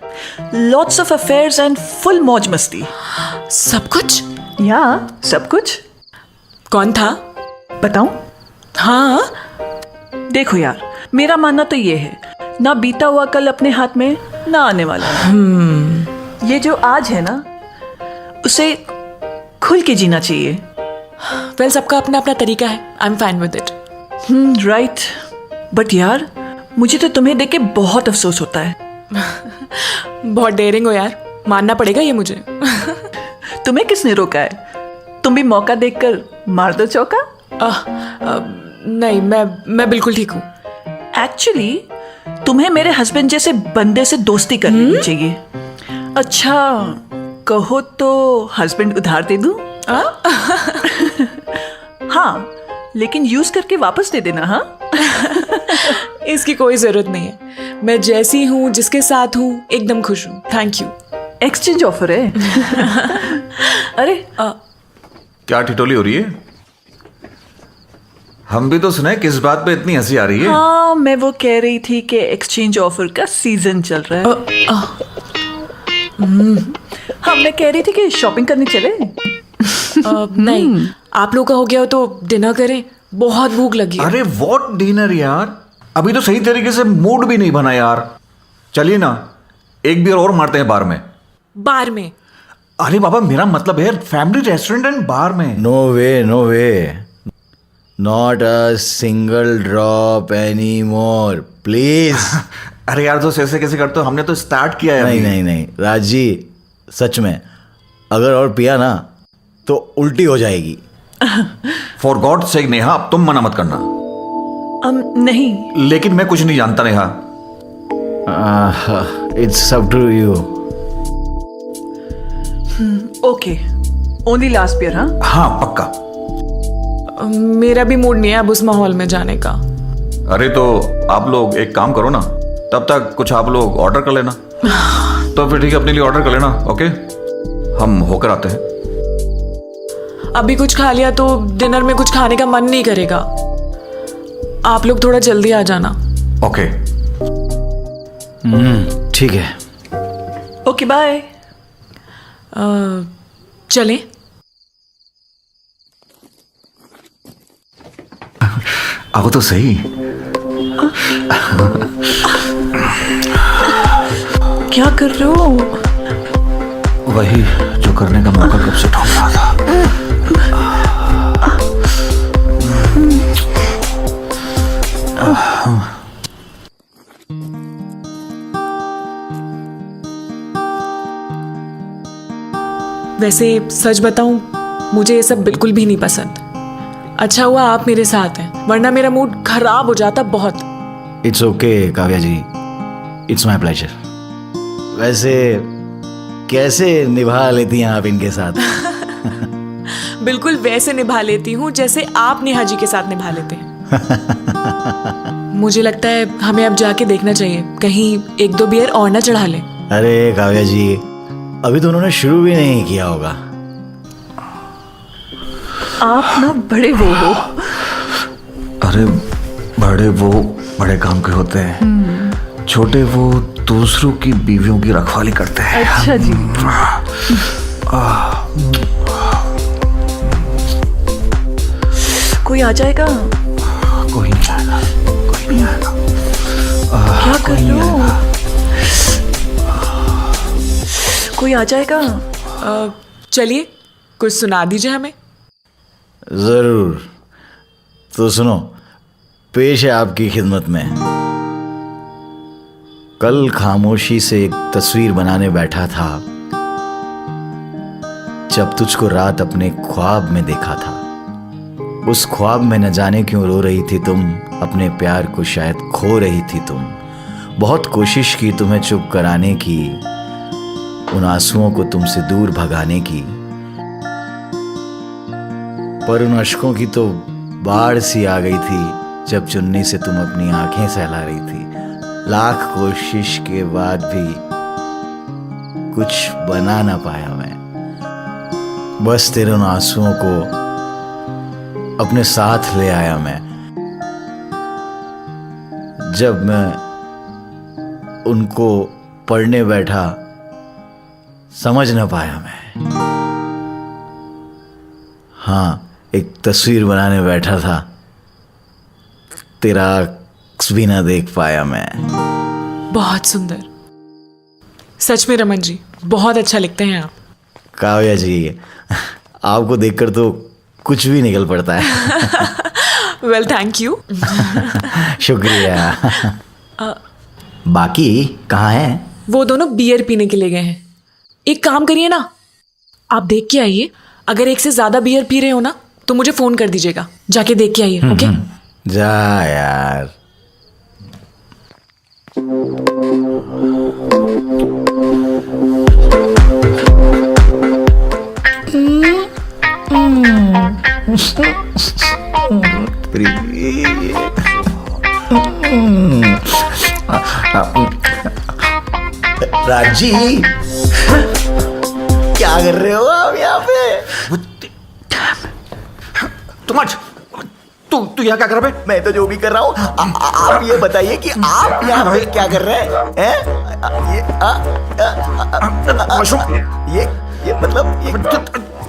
Lots of affairs and full मौज मस्ती। सब कुछ? या सब कुछ। कौन था? बताऊं? हाँ। देखो यार, मेरा मानना तो ये है, ना बीता हुआ कल अपने हाथ में, ना आने वाला। ये जो आज है ना, उसे खुल के जीना चाहिए। वेल, सबका अपना अपना तरीका है। I am fine with it. Right. But यार, मुझे तो तुम्हें देख के बहुत अफसोस होता है। बहुत डेयरिंग हो यार, मानना पड़ेगा ये मुझे। तुम्हें किसने रोका है? तुम भी मौका देखकर मार दो चौका। नहीं, मैं बिल्कुल ठीक हूँ। एक्चुअली तुम्हें मेरे हस्बैंड जैसे बंदे से दोस्ती करनी चाहिए। अच्छा कहो तो हस्बैंड उधार दे दूं? हाँ, लेकिन यूज करके वापस दे देना। हाँ। इसकी कोई जरूरत नहीं है, मैं जैसी हूँ, जिसके साथ हूँ, एकदम खुश हूँ। Thank you. एक्सचेंज ऑफर है। अरे क्या ठिठोली हो रही है? हम भी तो सुने, किस बात पे इतनी हंसी आ रही है? हाँ, मैं वो कह रही थी कि एक्सचेंज ऑफर का सीजन चल रहा है। हाँ, मैं कह रही थी कि शॉपिंग करने चले। नहीं, आप लोग का हो गया हो तो डिनर करें, बहुत भूख लगी है। अरे व्हाट डिनर यार, अभी तो सही तरीके से मूड भी नहीं बना यार। चलिए ना, एक बियर और मारते हैं बार में। बार में? अरे बाबा, मेरा मतलब है फैमिली रेस्टोरेंट एंड बार में। No way, no way, not a single drop any more please. अरे यार, तो ऐसे कैसे करते हो? हमने तो स्टार्ट किया है। नहीं नहीं नहीं राज जी, सच में अगर और पिया ना तो उल्टी हो जाएगी। फॉर गॉड सेक नेहा, अब तुम मना मत करना। नहीं। लेकिन मैं कुछ नहीं जानता Neha. It's up to you. Okay, only last beer. हाँ हाँ, पक्का। मेरा भी मूड नहीं है अब उस माहौल में जाने का। अरे तो आप लोग एक काम करो ना, तब तक कुछ आप लोग ऑर्डर कर लेना। तो फिर ठीक है, अपने लिए ऑर्डर कर लेना। ओके, हम होकर आते हैं। अभी कुछ खा लिया तो डिनर में कुछ खाने का मन नहीं करेगा। आप लोग थोड़ा जल्दी आ जाना। ओके। ठीक है। Okay, bye. चलें? आओ तो सही। क्या कर रहे हो? वही जो करने का मौका कब से ढूंढ रहा था। वैसे सच बताऊं, मुझे ये सब बिल्कुल भी नहीं पसंद। अच्छा हुआ आप मेरे साथ हैं, वरना मेरा मूड खराब हो जाता बहुत। It's okay Kavya ji, it's my pleasure. वैसे कैसे निभा लेती हैं आप इनके साथ? बिल्कुल वैसे निभा लेती हूँ जैसे आप नेहा जी के साथ निभा लेते हैं। मुझे लगता है हमें अब जाके देखना चाहिए, कहीं एक दो बियर और ना चढ़ा ले। अरे काव्या जी, अभी तो उन्होंने शुरू भी नहीं किया होगा। आप ना बड़े वो हो। अरे बड़े वो बड़े काम के होते हैं, छोटे वो दूसरों की बीवियों की रखवाली करते हैं। अच्छा जी। कोई आ जाएगा? कोई नहीं आएगा, कोई नहीं आएगा। क्या कर रहे हो? कोई आ जाएगा? चलिए कुछ सुना दीजिए हमें। जरूर, तो सुनो, पेश है आपकी खिदमत में। कल खामोशी से एक तस्वीर बनाने बैठा था, जब तुझको रात अपने ख्वाब में देखा था, उस ख्वाब में न जाने क्यों रो रही थी तुम, अपने प्यार को शायद खो रही थी तुम। बहुत कोशिश की तुम्हें चुप कराने की, उन आंसुओं को तुमसे दूर भगाने की, पर उन अश्कों की तो बाढ़ सी आ गई थी जब चुन्नी से तुम अपनी आंखें सहला रही थी। लाख कोशिश के बाद भी कुछ बना ना पाया मैं, बस तेरे उन आंसुओं को अपने साथ ले आया मैं। जब मैं उनको पढ़ने बैठा समझ ना पाया मैं। हाँ, एक तस्वीर बनाने बैठा था, तेरा अक्स भी ना देख पाया मैं। बहुत सुंदर, सच में रमन जी बहुत अच्छा लिखते हैं आप। काव्या जी, आपको देखकर तो कुछ भी निकल पड़ता है। Well thank you. शुक्रिया। बाकी कहाँ हैं? वो दोनों बियर पीने के लिए गए हैं। एक काम करिए ना, आप देख के आइए, अगर एक से ज्यादा बियर पी रहे हो ना तो मुझे फोन कर दीजिएगा, जाके देख के आइए। ओके जा यार। राजी, क्या कर रहे हो आप यहाँ पे? तू यहाँ क्या कर रहा है? मैं तो जो भी कर रहा हूँ, आप ये बताइए कि आप यहाँ पे क्या कर रहे हैं? ये मतलब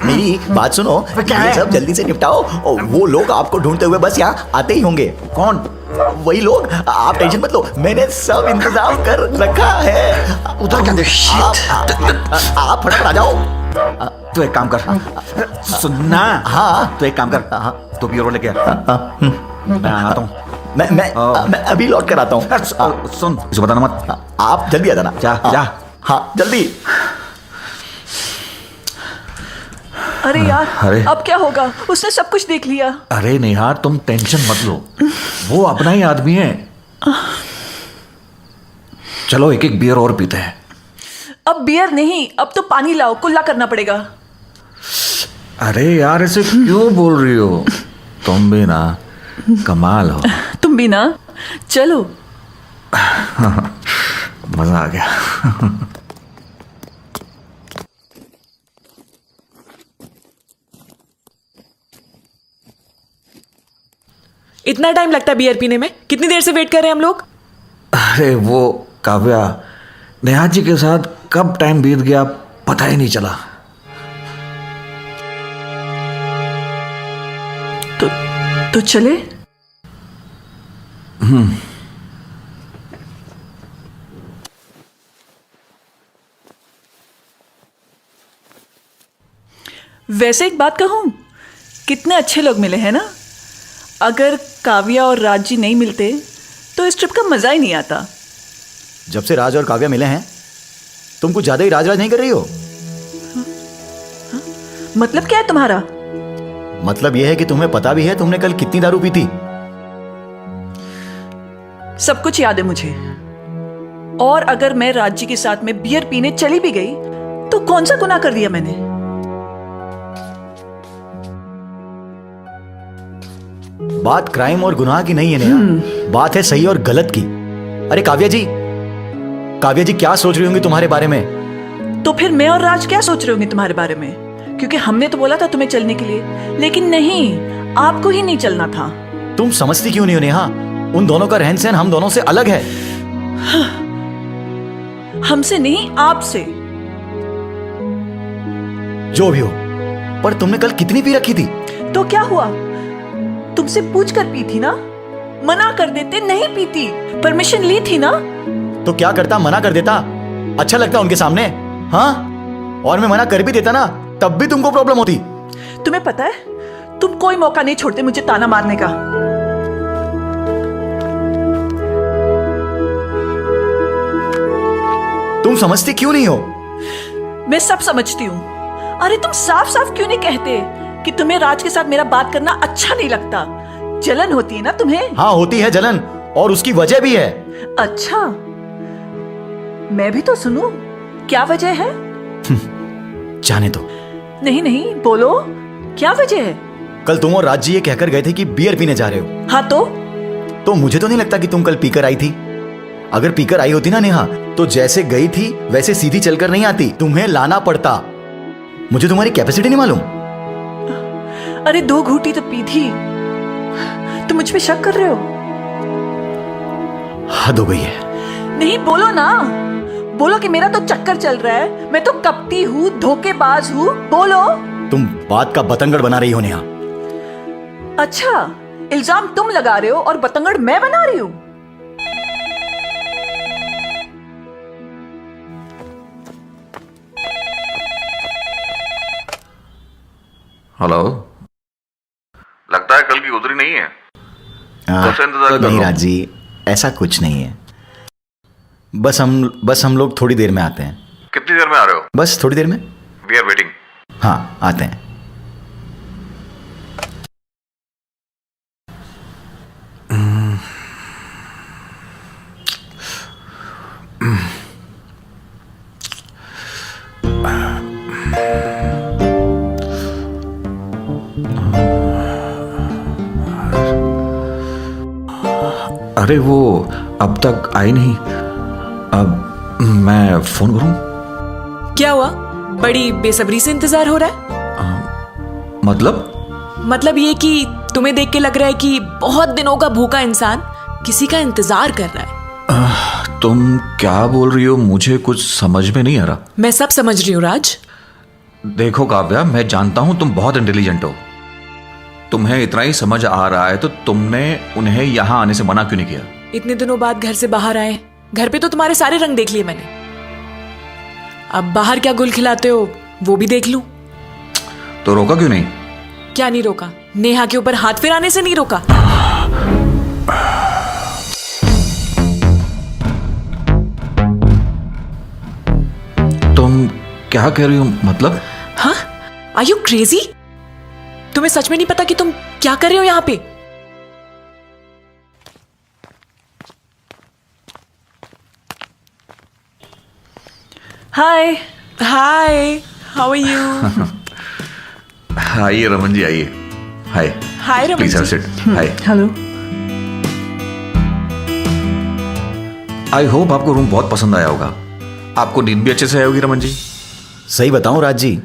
मेरी बात सुनो, ये सब जल्दी से निपटाओ। वो लोग आपको ढूंढते हुए बस यहाँ आते ही होंगे। कौन? वही लोग, आप टेंशन मत लो, मैंने सब इंतजाम कर रखा है। उधर क्या देख? आप फटाफट आ जाओ। तू एक काम कर, सुनना। हाँ, तू एक काम कर, तू बियर लेके आ, मैं आता हूँ। मैं अभी लौट कर आता हूँ। सुन, इसे बताना मत। आप जल्दी आ जाना। जा। हाँ, जल्दी। अरे यार, अरे। अब क्या होगा? उसने सब कुछ देख लिया। अरे नेहा, तुम टेंशन मत लो, वो अपना ही आदमी है। चलो एक एक बियर और पीते हैं। अब बियर नहीं, अब तो पानी लाओ, कुल्ला करना पड़ेगा। अरे यार, ऐसे क्यों बोल रही हो? तुम भी ना कमाल हो। तुम भी ना, चलो। मजा आ गया। इतना टाइम लगता है बियर पीने में? कितनी देर से वेट कर रहे हैं हम लोग? अरे वो काव्या, नेहा जी के साथ कब टाइम बीत गया पता ही नहीं चला। तो चले? वैसे एक बात कहूं, कितने अच्छे लोग मिले हैं ना। अगर काव्या और राज जी नहीं मिलते तो इस ट्रिप का मजा ही नहीं आता। जब से राज और काव्या मिले हैं, तुम कुछ ज्यादा ही राज नहीं कर रही हो। मतलब क्या है तुम्हारा? मतलब यह है कि तुम्हें पता भी है तुमने कल कितनी दारू पी थी। सब कुछ याद है मुझे। और अगर मैं राज जी के साथ में बियर पीने चली भी गई तो कौन सा गुनाह कर दिया मैंने? बात क्राइम और गुनाह की नहीं है नेहा, बात है सही और गलत की। अरे काव्या जी क्या सोच रही होंगी तुम्हारे बारे में? तो फिर मैं और राज क्या सोच रहे होंगे तुम्हारे बारे में? क्योंकि हमने तो बोला था तुम्हें चलने के लिए, लेकिन नहीं, आपको ही नहीं चलना था। तुम समझती क्यों नहीं हो नेहा? उन दोनों का रहन सहन हम दोनों से अलग है। हमसे नहीं, आपसे। जो भी हो, पर तुमने कल कितनी पी रखी थी? तो क्या हुआ? तुमसे पूछ कर पी थी ना, मना कर देते नहीं पीती, परमिशन ली थी ना। तो क्या करता, मना कर देता? अच्छा लगता उनके सामने? हाँ, और मैं मना कर भी देता ना, तब भी तुमको प्रॉब्लम होती। तुम्हें पता है, तुम कोई मौका नहीं छोड़ते मुझे ताना मारने का। तुम समझती क्यों नहीं हो? मैं सब समझती हूँ। अरे तुम साफ साफ क्यों नहीं कहते कि तुम्हें राज के साथ मेरा बात करना अच्छा नहीं लगता? जलन होती है ना तुम्हें? हाँ होती है जलन, और उसकी वजह भी है। अच्छा, मैं भी तो सुनूं, क्या वजह है? जाने दो। नहीं नहीं, बोलो, क्या वजह है? कल तुम और राज जी ये कहकर गए थे कि बियर पीने जा रहे हो। हाँ तो मुझे तो नहीं लगता कि तुम कल पीकर आई थी। अगर पीकर आई होती ना नेहा, तो जैसे गई थी वैसे सीधी चलकर नहीं आती, तुम्हें लाना पड़ता। मुझे तुम्हारी कैपेसिटी नहीं मालूम। अरे 2 घूंटी तो पी थी, तुम मुझ पे शक कर रहे हो? हद हो गई है। नहीं, बोलो ना, बोलो कि मेरा तो चक्कर चल रहा है, मैं तो कपटी हूँ, धोखेबाज हूँ, बोलो। तुम बात का बतंगड़ बना रही हो नेहा। अच्छा, इल्जाम तुम लगा रहे हो और बतंगड़ मैं बना रही हूँ? हेलो, लगता है कल की उतरी नहीं है। कब से इंतजार कर रहा नहीं हूं? राज जी, ऐसा कुछ नहीं है। बस हम लोग थोड़ी देर में आते हैं। कितनी देर में आ रहे हो? बस थोड़ी देर में। We are waiting. हाँ आते हैं। अरे वो अब तक आई नहीं, अब मैं फोन करूं? क्या हुआ, बड़ी बेसब्री से इंतजार हो रहा है? मतलब ये कि तुम्हें देख के लग रहा है कि बहुत दिनों का भूखा इंसान किसी का इंतजार कर रहा है। तुम क्या बोल रही हो? मुझे कुछ समझ में नहीं आ रहा। मैं सब समझ रही हूँ राज। देखो काव्या, मैं जानता हूं तुम बहुत इंटेलिजेंट हो, तुम्हें इतना ही समझ आ रहा है तो तुमने उन्हें यहां आने से मना क्यों नहीं किया? इतने दिनों बाद घर से बाहर आए, घर पे तो तुम्हारे सारे रंग देख लिए मैंने, अब बाहर क्या गुल खिलाते हो वो भी देख लूं। तो रोका क्यों नहीं? क्या नहीं रोका? नेहा के ऊपर हाथ फिराने से नहीं रोका। तुम क्या कह रही हो? मतलब? हाँ, आर यू क्रेजी? तुम्हें सच में नहीं पता कि तुम क्या कर रहे हो यहाँ पे? Hi hi, how are you? आइए रमन जी, आइए। Hi. Hi Raman please have ji. Sit. Hi. Hello. I hope आपको रूम बहुत पसंद आया होगा। आपको नींद भी अच्छे से आई होगी रमन जी। सही बताऊं राज जी,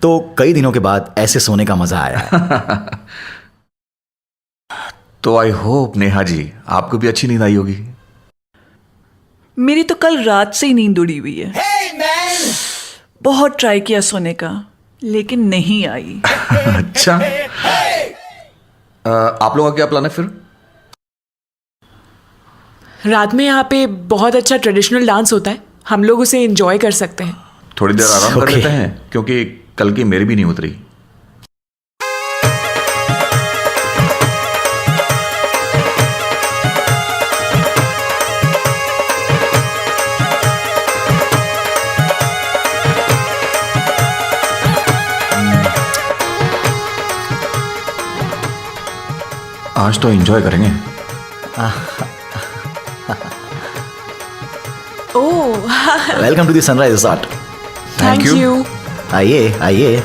तो कई दिनों के बाद ऐसे सोने का मजा आया है। तो आई होप नेहा जी आपको भी अच्छी नींद आई होगी। मेरी तो कल रात से ही नींद उड़ी हुई है। बहुत ट्राई किया सोने का, लेकिन नहीं आई। अच्छा, आप लोगों का क्या प्लान है फिर? रात में यहाँ पे बहुत अच्छा ट्रेडिशनल डांस होता है, हम लोग उसे एंजॉय कर सकते हैं। थोड़ी देर आराम कर Okay. लेते हैं, क्योंकि कल की मेरी भी नहीं उतरी। आज तो एंजॉय करेंगे। Oh, welcome to the Sunrise Resort. Thank you. आइए आइए।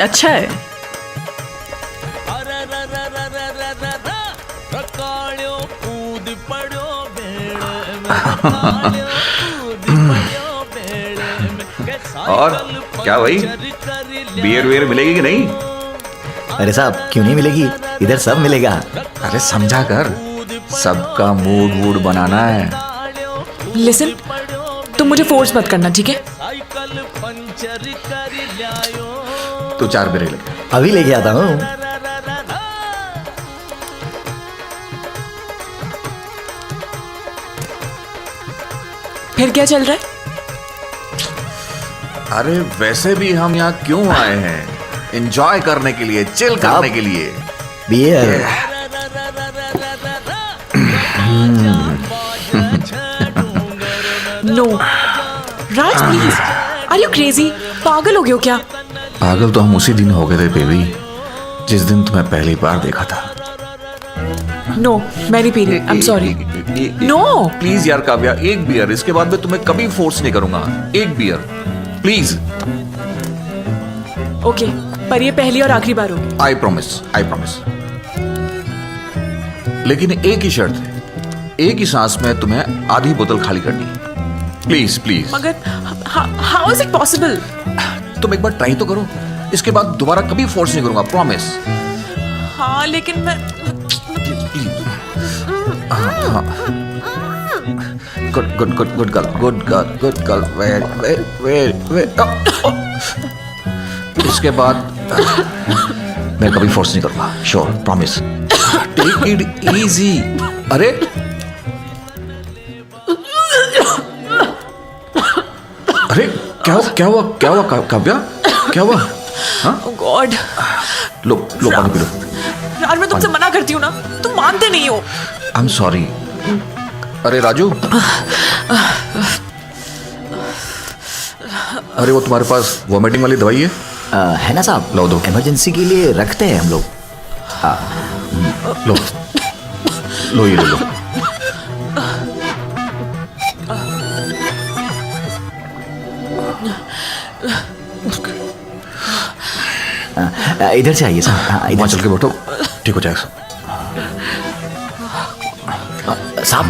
अच्छा है। और क्या भाई, बियर वियर मिलेगी कि नहीं? अरे साहब क्यों नहीं मिलेगी, इधर सब मिलेगा। अरे समझा कर, सबका मूड वूड बनाना है। लिसन, तुम मुझे फोर्स मत करना, ठीक है? तो 4 बियर ले। अभी लेके आता हूँ। फिर क्या चल रहा है? अरे वैसे भी हम यहाँ क्यों आए हैं? एंजॉय करने के लिए, चिल करने के लिए। Beer. No Raj, please, are you crazy? पागल हो गए हो क्या? पागल तो हम उसी दिन हो गए थे बेबी, जिस दिन तुम्हें पहली बार देखा था। नो, मैं नहीं पी रही। I am sorry. No please यार काव्या, एक बियर, इसके बाद मैं तुम्हें कभी फोर्स नहीं करूंगा। एक बियर प्लीज। ओके, पर ये पहली और आखिरी बार होगी। I promise. लेकिन एक ही शर्त है, एक ही सांस में तुम्हें आधी बोतल खाली करनी है। प्लीज। मगर हाउ इज इट पॉसिबल? तुम एक बार ट्राई तो करो, इसके बाद दोबारा कभी फोर्स नहीं करूंगा, प्रॉमिस। हाँ लेकिन मैं गुड गर्ल। वेरी। इसके बाद मैं कभी फोर्स नहीं करूंगा, sure, promise. Take it easy. अरे क्या हुआ काव्या, क्या हुआ? ओह गॉड। लो पानी पी लो। राज, मैं तुमसे मना करती हूँ ना, तुम मानते नहीं हो। आई एम सॉरी। अरे राजू, अरे वो तुम्हारे पास वॉमिटिंग वाली दवाई है? है ना साहब, लो दो। इमरजेंसी के लिए रखते हैं हम लोग। लो ये ले लो। इधर से आइए साहब। वहाँ चल के बैठो, ठीक हो जाएगा साहब।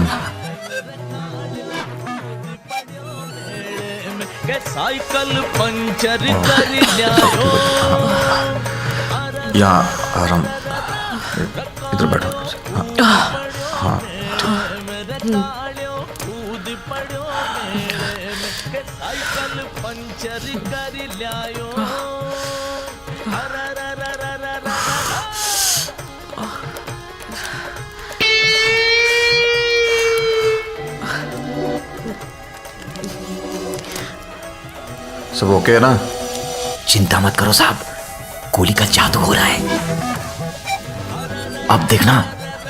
साइकिल पंचर कर जाओ। यहाँ आराम, इधर बैठो। हाँ साइकिल पंचर कर लायो। सब ओके है ना? चिंता मत करो साहब, गोली का जादू हो रहा है। अब देखना,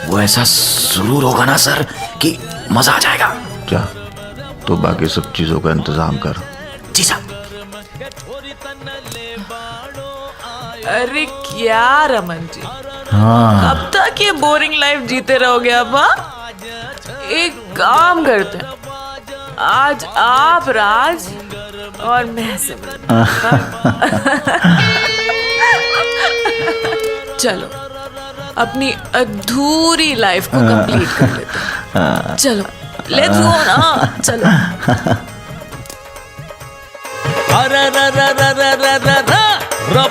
वो ऐसा सुरूर होगा ना सर कि मजा आ जाएगा। क्या? तो बाकी सब चीजों का इंतजाम कर। जी साहब। अरे क्या रमन जी, हाँ। कब तक ये बोरिंग लाइफ जीते रहोगे? अब एक काम करते हैं, आज आप राज और मैं सिमरन। चलो अपनी अधूरी लाइफ को कंप्लीट कर लेते हैं। चलो लेट्स गो ना, चलो।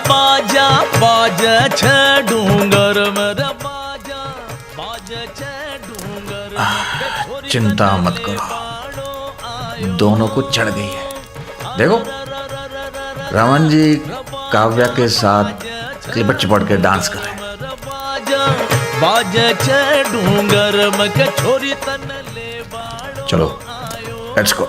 बाजा बाजा छ डूंगर में, बाजा छ डूंगर में। चिंता मत करो, दोनों को चढ़ गई है। देखो रमन जी काव्या के साथ लिपट चिपट के डांस कर रहे हैं। बाजा छ डूंगर में के छोरी तन ले। चलो लेट्स गो।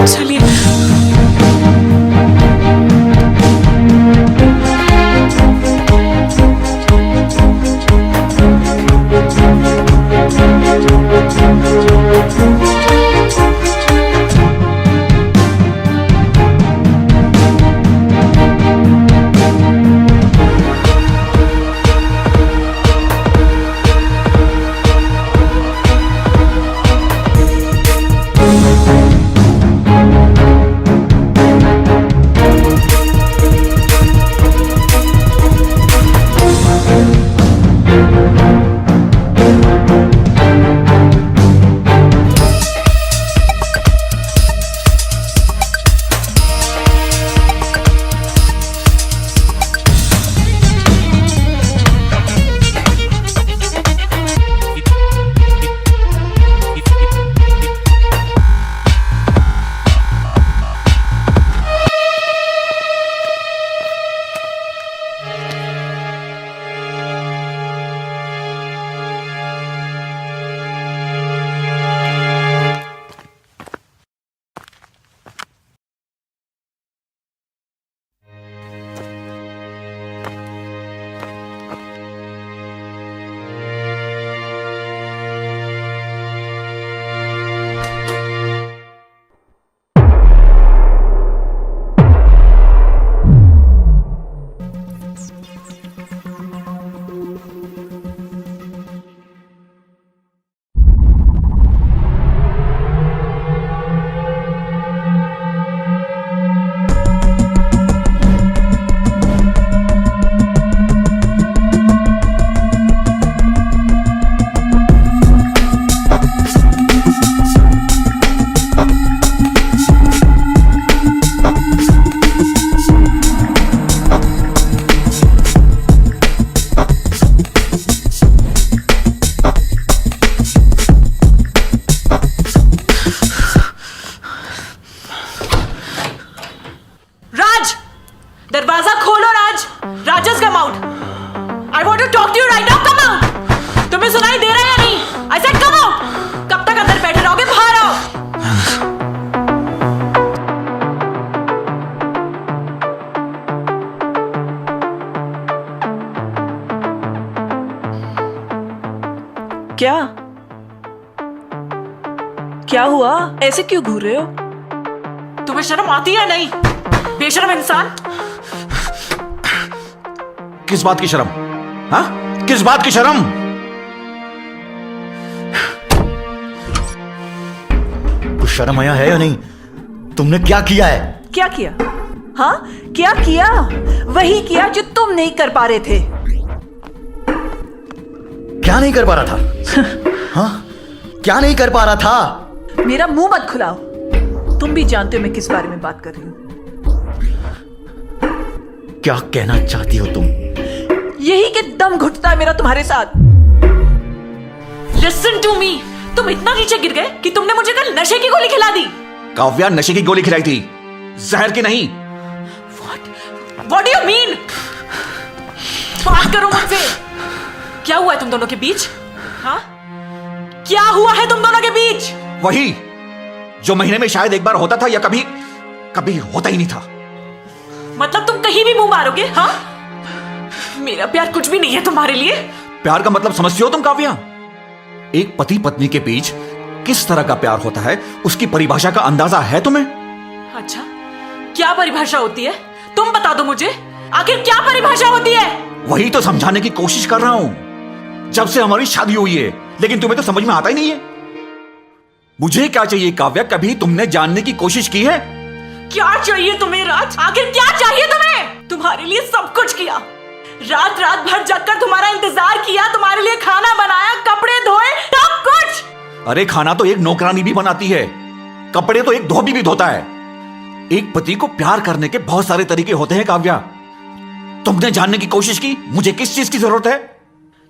चलिए। to talk to you right now. Come out. तुम्हें सुनाई दे रहा है या नहीं? I said come out. कब तक अंदर बैठे रहोगे? बाहर आओ. क्या क्या हुआ? ऐसे क्यों घूर रहे हो? तुम्हें शर्म आती है नहीं? बेशर्म इंसान. किस बात की शर्म? हाँ, किस बात की शर्म? कुछ शर्म आया है या नहीं? तुमने क्या किया है? क्या किया? हाँ, क्या किया? वही किया जो तुम नहीं कर पा रहे थे. क्या नहीं कर पा रहा था? हाँ, क्या नहीं कर पा रहा था? मेरा मुंह मत खुलाओ. तुम भी जानते हो मैं किस बारे में बात कर रही हूं. क्या कहना चाहती हो तुम? यही कि दम घुटता है मेरा तुम्हारे साथ. Listen to me. तुम इतना नीचे गिर गए कि तुमने मुझे कल नशे की गोली खिला दी. काव्या नशे की गोली खिलाई थी, जहर की नहीं. What do you mean? बात करो मुझसे. क्या हुआ है तुम दोनों के बीच? हाँ? क्या हुआ है तुम दोनों के बीच? वही जो महीने में शायद एक बार होता था या कभी कभी होता ही नहीं था. मतलब तुम कहीं भी मुंह मारोगे? हाँ? मेरा प्यार कुछ भी नहीं है तुम्हारे लिए. प्यार का मतलब समझती हो तुम काव्या? एक पति पत्नी के बीच किस तरह का प्यार होता है उसकी परिभाषा का अंदाजा है तुम्हें? अच्छा, क्या परिभाषा होती है? तुम बता दो मुझे. आखिर क्या परिभाषा होती है? वही तो समझाने की कोशिश कर रहा हूं. जब से हमारी शादी हुई है, लेकिन तुम्हें तो समझ में आता ही नहीं है. मुझे क्या चाहिए काव्या, कभी तुमने जानने की कोशिश की है? क्या चाहिए तुम्हें राज? आखिर क्या चाहिए तुम्हें? तुम्हारे लिए सब कुछ किया. रात रात भर जगकर तुम्हारा इंतजार किया, तुम्हारे लिए खाना बनाया, कपड़े धोए, सब कुछ. अरे खाना तो एक नौकरानी भी बनाती है, कपड़े तो एक धोबी भी धोता है. एक पति को प्यार करने के बहुत सारे तरीके होते हैं काव्या. तुमने जानने की कोशिश की मुझे किस चीज की जरूरत है?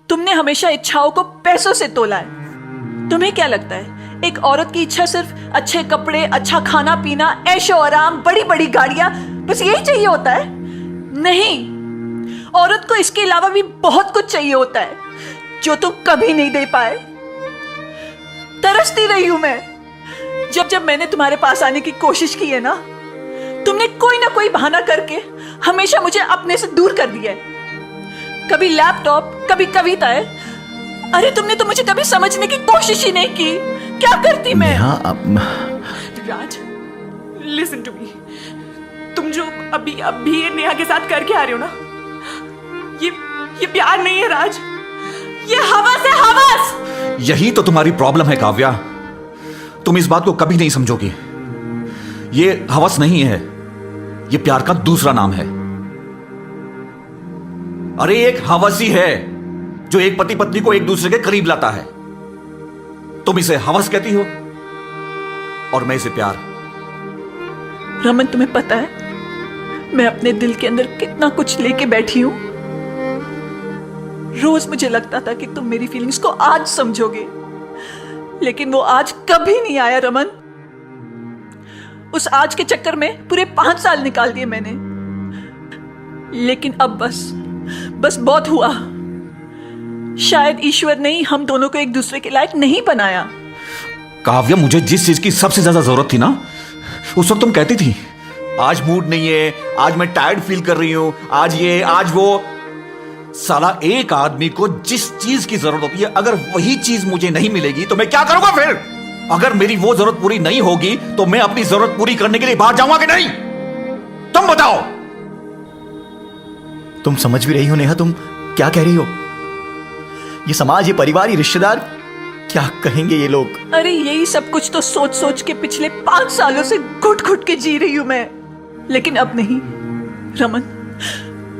तुमने हमेशा इच्छाओं को पैसों से तोला है. तुम्हें क्या लगता है एक औरत की इच्छा सिर्फ अच्छे कपड़े, अच्छा खाना पीना, ऐशो आराम, बड़ी बड़ी गाड़ियां, बस यही चाहिए होता है? नहीं, औरत को इसके अलावा भी बहुत कुछ चाहिए होता है जो तुम कभी नहीं दे पाए. तरसती रही हूं मैं. जब मैंने तुम्हारे पास आने की कोशिश की है ना, तुमने कोई ना कोई बहाना करके हमेशा मुझे अपने से दूर कर दिया है. कभी लैपटॉप, कभी कविताएं. अरे तुमने तो मुझे कभी समझने की कोशिश ही नहीं की. क्या करती मैं? राज, लिसन टू मी. तुम जो अभी ये नेहा के साथ करके आ रहे हो ना, ये प्यार नहीं है राज. ये हवस है, हवस. यही तो तुम्हारी प्रॉब्लम है काव्या. तुम इस बात को कभी नहीं समझोगी. ये हवस नहीं है, ये प्यार का दूसरा नाम है. अरे एक हवस ही है जो एक पति पत्नी को एक दूसरे के करीब लाता है. तुम इसे हवस कहती हो और मैं इसे प्यार. रमन, तुम्हें पता है मैं अपने दिल के अंदर कितना कुछ लेके बैठी हूं. रोज मुझे लगता था कि तुम मेरी फीलिंग्स को आज समझोगे, लेकिन वो आज कभी नहीं आया रमन. उस आज के चक्कर में पूरे 5 साल निकाल दिए मैंने. लेकिन अब बस बहुत हुआ. शायद ईश्वर ने ही हम दोनों को एक दूसरे के लायक नहीं बनाया. काव्या, मुझे जिस चीज की सबसे ज्यादा जरूरत थी ना, उस वक्त तुम कहती थी आज मूड नहीं है, आज मैं टायर्ड फील कर रही हूं, आज ये आज वो. साला एक आदमी को जिस चीज की जरूरत होती है, अगर वही चीज मुझे नहीं मिलेगी तो मैं क्या करूंगा फिर? अगर मेरी वो जरूरत पूरी नहीं होगी तो मैं अपनी जरूरत पूरी करने के लिए बाहर जाऊंगा कि नहीं? तुम बताओ. तुम समझ भी रही हो नेहा, तुम क्या कह रही हो? ये समाज, ये परिवार, ये रिश्तेदार क्या कहेंगे ये लोग? अरे यही सब कुछ तो सोच सोच के पिछले 5 सालों से घुट घुट के जी रही हूं मैं. लेकिन अब नहीं रमन,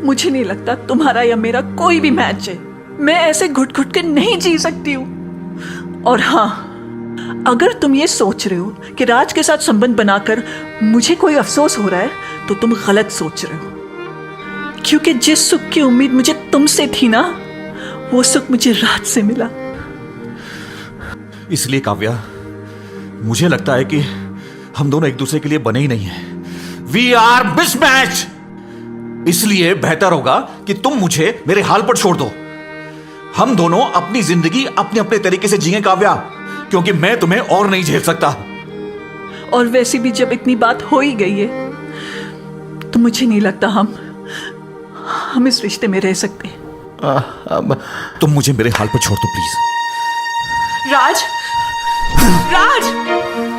मुझे नहीं लगता तुम्हारा या मेरा कोई भी मैच है. मैं ऐसे घुट घुट के नहीं जी सकती हूं. और हाँ, अगर तुम ये सोच रहे हो कि राज के साथ संबंध बनाकर मुझे कोई अफसोस हो रहा है, तो तुम गलत सोच रहे हो. क्योंकि जिस सुख की उम्मीद मुझे तुमसे थी ना, वो सुख मुझे राज से मिला. इसलिए काव्या, मुझे लगता है कि हम दोनों एक दूसरे के लिए बने ही नहीं हैं. We are mismatch. इसलिए बेहतर होगा कि तुम मुझे मेरे हाल पर छोड़ दो. हम दोनों अपनी जिंदगी अपने अपने तरीके से जिए काव्या, क्योंकि मैं तुम्हें और नहीं झेल सकता। और वैसे भी जब इतनी बात हो ही गई है तो मुझे नहीं लगता हम इस रिश्ते में रह सकते। तुम मुझे मेरे हाल पर छोड़ दो प्लीज। राज, राज!